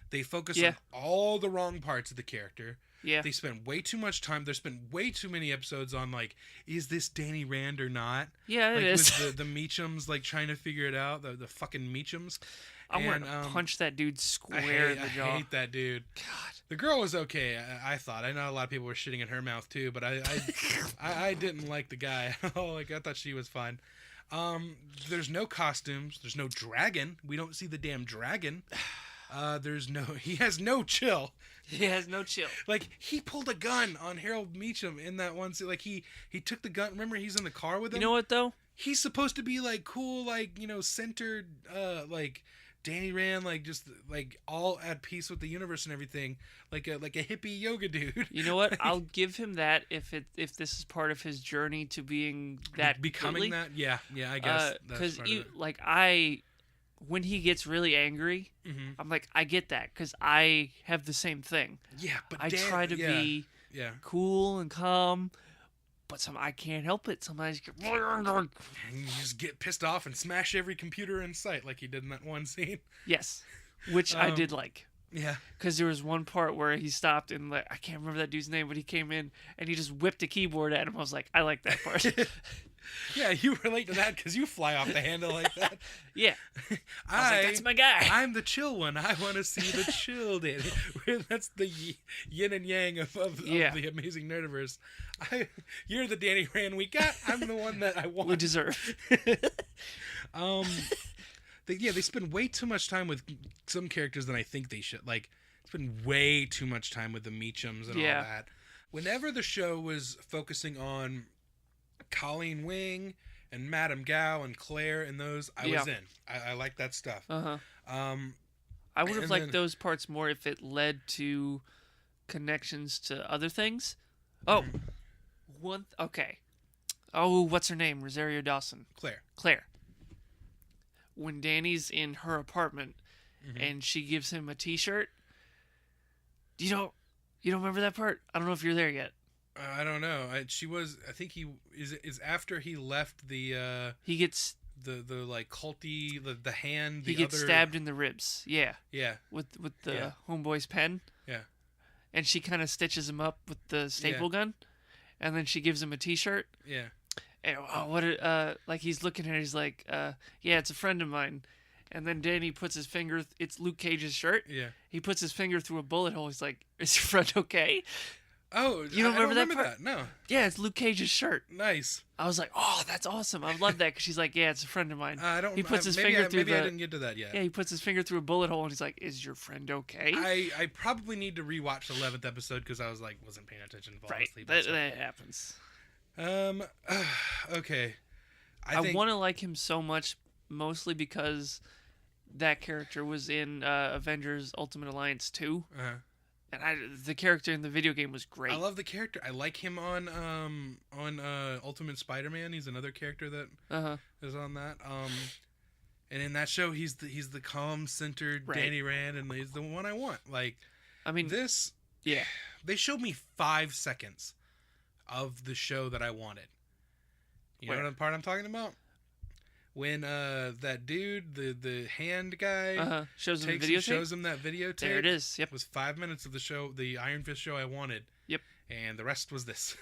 They focus on all the wrong parts of the character. Yeah. They spend way too much time. There's been way too many episodes on, like, is this Danny Rand or not? Yeah, like, it is. With the Meachums, like, trying to figure it out. The fucking Meachums. I want to punch that dude square in the jaw. I hate that dude. God. The girl was okay, I thought. I know a lot of people were shitting in her mouth, too, but I didn't like the guy. Like, I thought she was fine. There's no costumes. There's no dragon. We don't see the damn dragon. He has no chill. He has no chill. Like, he pulled a gun on Harold Meachum in that one scene. Like, he took the gun. Remember, he's in the car with him? You know what, though? He's supposed to be, like, cool, like, centered, like, Danny Rand, like, just, like, all at peace with the universe and everything. Like a hippie yoga dude. You know what? I'll give him that if this is part of his journey to being that. Becoming that? Yeah, I guess. Because, when he gets really angry, I'm like, I get that, because I have the same thing. Yeah, but I try to be cool and calm, but I can't help it. Sometimes and you just get pissed off and smash every computer in sight, like he did in that one scene. Yes, which I did like. Yeah, because there was one part where he stopped and, like, I can't remember that dude's name, but he came in and he just whipped a keyboard at him. I was like, I like that part. Yeah, you relate to that because you fly off the handle like that. Yeah. I was like, that's my guy. I'm the chill one. I want to see the chill Danny. That's the yin and yang of the amazing Nerdiverse. You're the Danny Rand we got. I'm the one that I want. We deserve. They spend way too much time with some characters than I think they should. Like, spend way too much time with the Meachums and all that. Whenever the show was focusing on Colleen Wing and Madame Gao and Claire and those, I was in. I like that stuff. I would have liked those parts more if it led to connections to other things. Okay. Oh, what's her name? Rosario Dawson. Claire. When Danny's in her apartment and she gives him a T-shirt, you don't remember that part? I don't know if you're there yet. I don't know. I think he is after he left the. He gets the like culty the hand. He gets stabbed in the ribs. Yeah. Yeah. With the homeboy's pen. Yeah. And she kind of stitches him up with the staple gun, and then she gives him a T-shirt. Yeah. And like he's looking at it, he's like, yeah, it's a friend of mine. And then Danny puts his finger. It's Luke Cage's shirt. Yeah. He puts his finger through a bullet hole. He's like, "Is your friend okay?" Oh, you don't remember that part? No. Yeah, it's Luke Cage's shirt. Nice. I was like, oh, that's awesome. I love that because she's like, yeah, it's a friend of mine. I don't. He puts his finger through. Maybe I didn't get to that yet. Yeah, he puts his finger through a bullet hole and he's like, "Is your friend okay?" I probably need to rewatch the 11th episode because I wasn't paying attention. Right. That happens. Okay. I want to like him so much, mostly because that character was in Avengers: Ultimate Alliance 2. And the character in the video game was great. I love the character. I like him on Ultimate Spider-Man. He's another character that is on that. And in that show, he's the calm, centered Danny Rand, and he's the one I want. Like, I mean, this. Yeah. They showed me 5 seconds of the show that I wanted. You know what part I'm talking about? When that dude, the hand guy, shows him that videotape. There it is. Yep. It was 5 minutes of the show, the Iron Fist show I wanted. Yep. And the rest was this.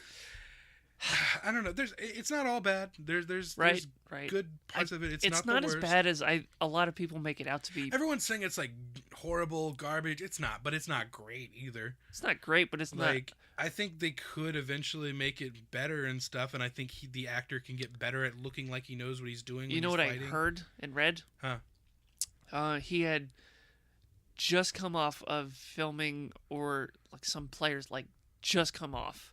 I don't know. It's not all bad. There's good parts of it. It's not as bad as a lot of people make it out to be. Everyone's saying it's like horrible garbage. It's not, but it's not great either. It's not great, but it's like, I think they could eventually make it better and stuff, and I think the actor can get better at looking like he knows what he's doing. You know what I heard and read? He had just come off of filming, or like some players just come off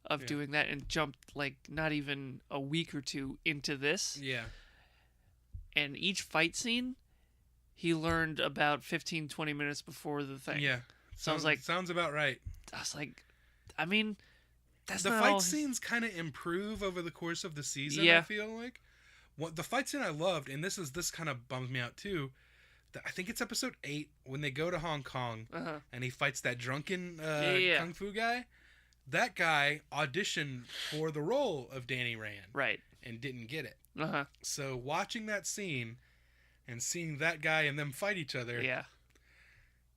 of doing that and jumped not even a week or two into this. Yeah. And each fight scene, he learned about 15, 20 minutes before the thing. Yeah. So I was like... Sounds about right. I was like... I mean, that's the not fight all... scenes kind of improve over the course of the season, I feel like. The fight scene I loved, and this kind of bums me out too, I think it's episode 8, when they go to Hong Kong, and he fights that drunken kung fu guy. That guy auditioned for the role of Danny Rand. Right. And didn't get it. So watching that scene and seeing that guy and them fight each other. Yeah.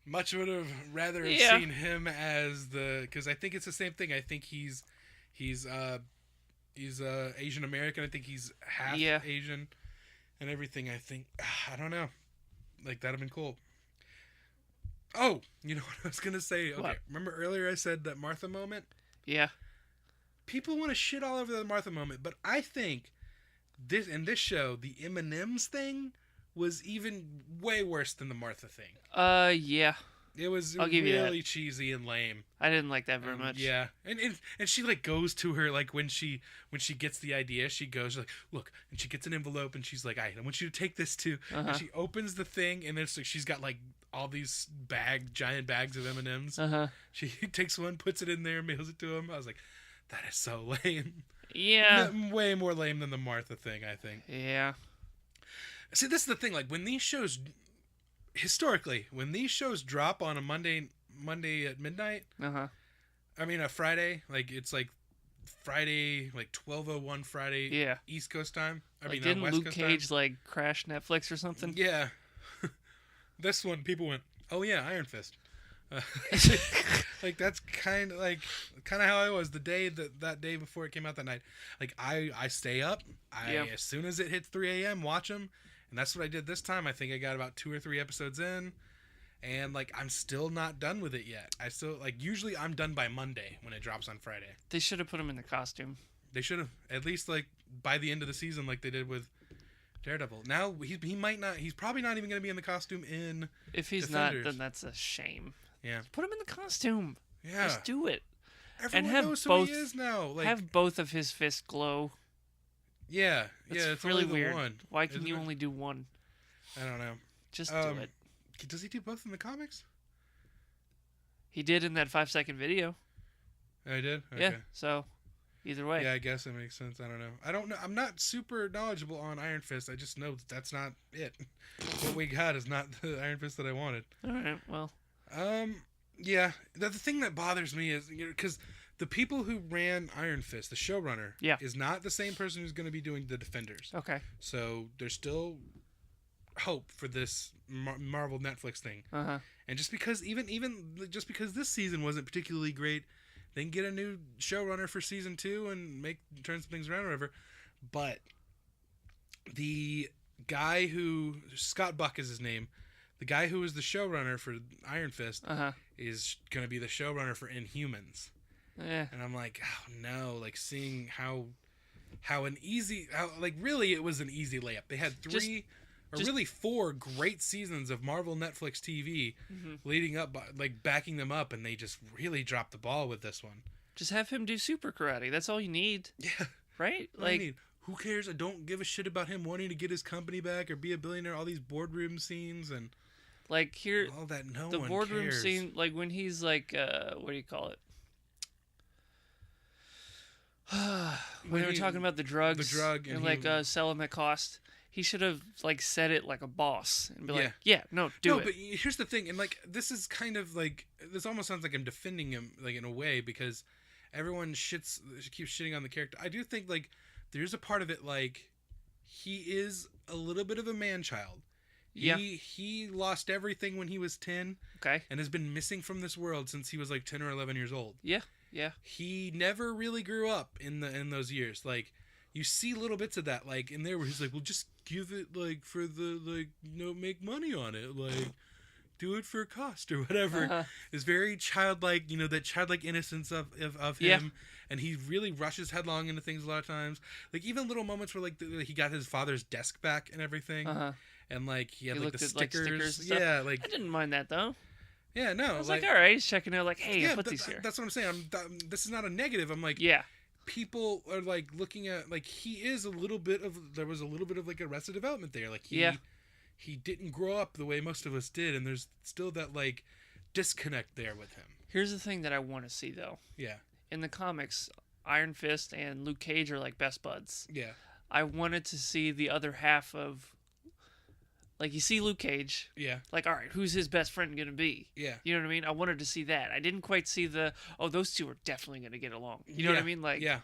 Much would have rather have seen him as because I think it's the same thing. I think he's Asian American. I think he's half Asian and everything. I think I don't know. Like that'd have been cool. Oh, you know what I was gonna say? Okay, remember earlier I said that Martha moment? Yeah. People want to shit all over the Martha moment, but I think this show, the M&M's thing was even way worse than the Martha thing. Yeah. It was really cheesy and lame. I didn't like that very much. Yeah, and she like goes to her like when she gets the idea, she goes like, look, and she gets an envelope and she's like, I want you to take this too. And she opens the thing and it's like she's got like all these giant bags of M&Ms. She takes one, puts it in there, mails it to him. I was like, that is so lame. Yeah, way more lame than the Martha thing, I think. Yeah. See, this is the thing. Like when these shows. Historically, when these shows drop on a Monday at midnight, I mean a Friday, like it's like Friday, like 12:01 Friday, East Coast time. I mean, didn't West Luke Coast Cage time. like crash Netflix or something? Yeah, this one people went, oh yeah, Iron Fist. Like that's kind of how I was the day that day before it came out that night. Like I stay up, as soon as it hits 3 a.m. watch them. And that's what I did this time. I think I got about 2 or 3 episodes in. And, like, I'm still not done with it yet. I still, like, usually I'm done by Monday when it drops on Friday. They should have put him in the costume. They should have. At least, like, by the end of the season like they did with Daredevil. Now, he might not. He's probably not even going to be in the costume in If he's Defenders. not, then that's a shame. Yeah. Put him in the costume. Yeah. Just do it. Everyone knows who he is now. Like, have both of his fists glow. Yeah. It's really only weird. One, Why can you only do one? I don't know. Just do it. Does he do both in the comics? He did in that 5-second video. Oh, he did? Okay. Yeah, so either way. Yeah, I guess it makes sense. I don't know. I'm not super knowledgeable on Iron Fist. I just know that's not it. What we got is not the Iron Fist that I wanted. All right, well. Yeah. The thing that bothers me is, because the people who ran Iron Fist, the showrunner, is not the same person who's going to be doing the Defenders. Okay. So there's still hope for this Marvel Netflix thing. And just because just because this season wasn't particularly great, they can get a new showrunner for season 2 and turn some things around or whatever. But the guy who Scott Buck is his name, the guy who was the showrunner for Iron Fist is going to be the showrunner for Inhumans. Yeah. And I'm like, oh no, like seeing how really it was an easy layup. They had 4 great seasons of Marvel Netflix TV leading up, like backing them up, and they just really dropped the ball with this one. Just have him do super karate. That's all you need. Yeah. Right? Who cares? I don't give a shit about him wanting to get his company back or be a billionaire. All these boardroom scenes and here, all that. No the one boardroom cares. scene, like when he's like, what do you call it? When they were talking about the drugs, and sell them at cost, he should have like said it like a boss and be like, do it. But here's the thing, and like this is kind of like this almost sounds like I'm defending him like in a way because everyone keeps shitting on the character. I do think like there's a part of it like he is a little bit of a man-child. Yeah. He lost everything when he was 10. Okay. And has been missing from this world since he was like 10 or 11 years old. Yeah. Yeah. He never really grew up in those years. Like you see little bits of that like in there where he's like, "Well, just give it like for the make money on it. Like do it for a cost or whatever." It's very childlike, that childlike innocence of him. And he really rushes headlong into things a lot of times. Like even little moments where like he got his father's desk back and everything. And like he had like the stickers. And stuff. Yeah, like I didn't mind that though. Yeah, no. I was like all right, he's checking out like, hey, I put these here. That's what I'm saying. This is not a negative. I'm like, yeah. People are like looking at like there was a little bit of like Arrested Development there. Like he didn't grow up the way most of us did, and there's still that like disconnect there with him. Here's the thing that I want to see though. Yeah. In the comics, Iron Fist and Luke Cage are like best buds. Yeah. I wanted to see the other half of, like, you see Luke Cage. Yeah. Like, all right, who's his best friend going to be? Yeah. You know what I mean? I wanted to see that. I didn't quite see those two are definitely going to get along. You know what I mean? Like, yeah.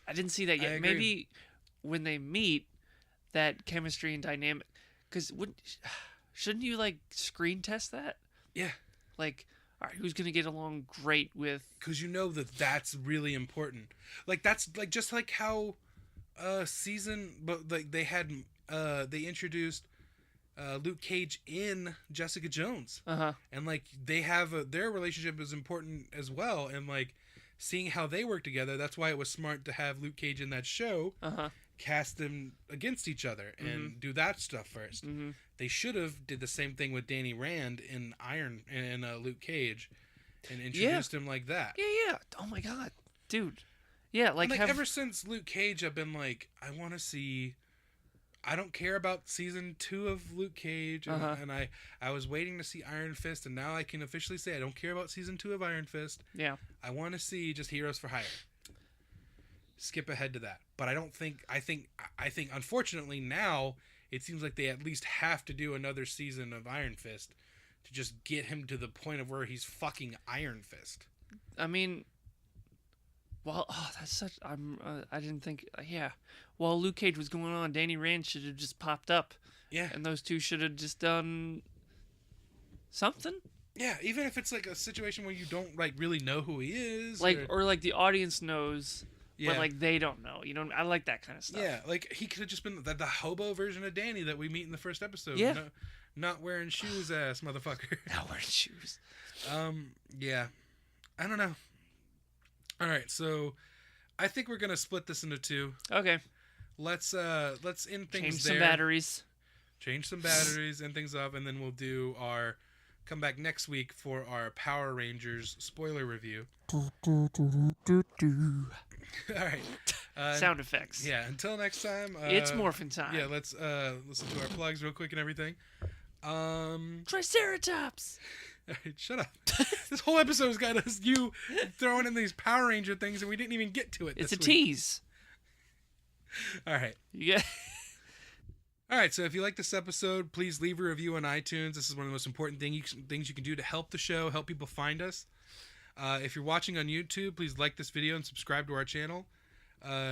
I didn't see that yet. Maybe when they meet, that chemistry and dynamic, because shouldn't you, like, screen test that? Yeah. Like, all right, who's gonna get along great with? Because you know that's really important. Like that's like just like how they had they introduced Luke Cage in Jessica Jones. And like they have their relationship is important as well, and like seeing how they work together, that's why it was smart to have Luke Cage in that show. Cast them against each other and do that stuff first. They should have did the same thing with Danny Rand in Luke Cage and introduced him like that. Yeah. Oh my god, dude. Yeah, like ever since Luke Cage, I've been like, I want to see. I don't care about season 2 of Luke Cage, and I was waiting to see Iron Fist, and now I can officially say I don't care about season 2 of Iron Fist. Yeah, I want to see just Heroes for Hire. Skip ahead to that, but I think unfortunately now it seems like they at least have to do another season of Iron Fist to just get him to the point of where he's fucking Iron Fist. I mean, well, that's such. I didn't think. Yeah, while Luke Cage was going on, Danny Rand should have just popped up. Yeah, and those two should have just done something. Yeah, even if it's like a situation where you don't like really know who he is, or like the audience knows. Yeah. But, like, they don't know. You know, I like that kind of stuff. Yeah, like, he could have just been the hobo version of Danny that we meet in the first episode. Yeah. Not wearing shoes, ass motherfucker. Not wearing shoes. Yeah. I don't know. All right, so I think we're going to split this into 2. Okay. Let's end things Change there. Some batteries. Change some batteries, end things up, and then we'll do come back next week for our Power Rangers spoiler review. All right. Sound effects. Yeah, until next time. It's morphin' time. Yeah, let's listen to our plugs real quick and everything. Triceratops! All right, shut up. This whole episode's got us you throwing in these Power Ranger things and we didn't even get to it It's this a week. tease. All right. Yeah. All right, so if you like this episode, please leave a review on iTunes. This is one of the most important things you can do to help the show, help people find us. If you're watching on YouTube, please like this video and subscribe to our channel.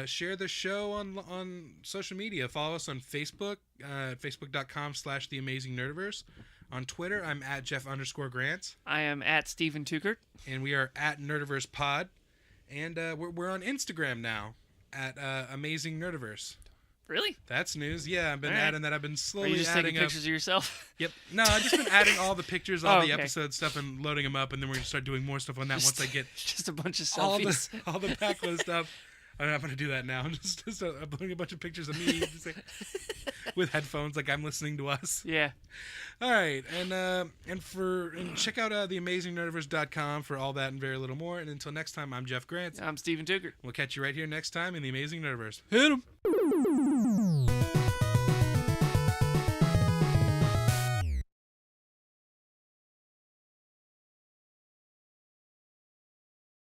Share the show on social media. Follow us on Facebook, facebook.com/theamazingnerdiverse. On Twitter, I'm at Jeff_Grants. I am at Steven Tukert. And we are at Nerdiverse Pod. And we're on Instagram now at Amazing Nerdiverse. Really? That's news. Yeah, I've been adding that. I've been slowly adding. Are you just taking pictures of yourself? Yep. No, I've just been adding all the pictures, all the episode stuff, and loading them up, and then we're going to start doing more stuff on that once I get... Just a bunch of selfies. All the backlist stuff. I'm not going to do that now. I'm just uploading a bunch of pictures of me with headphones like I'm listening to us. Yeah. All right. And check out theamazingnerdiverse.com for all that and very little more. And until next time, I'm Jeff Grant. I'm Steven Tukert. We'll catch you right here next time in The Amazing Nerdiverse. Hit 'em!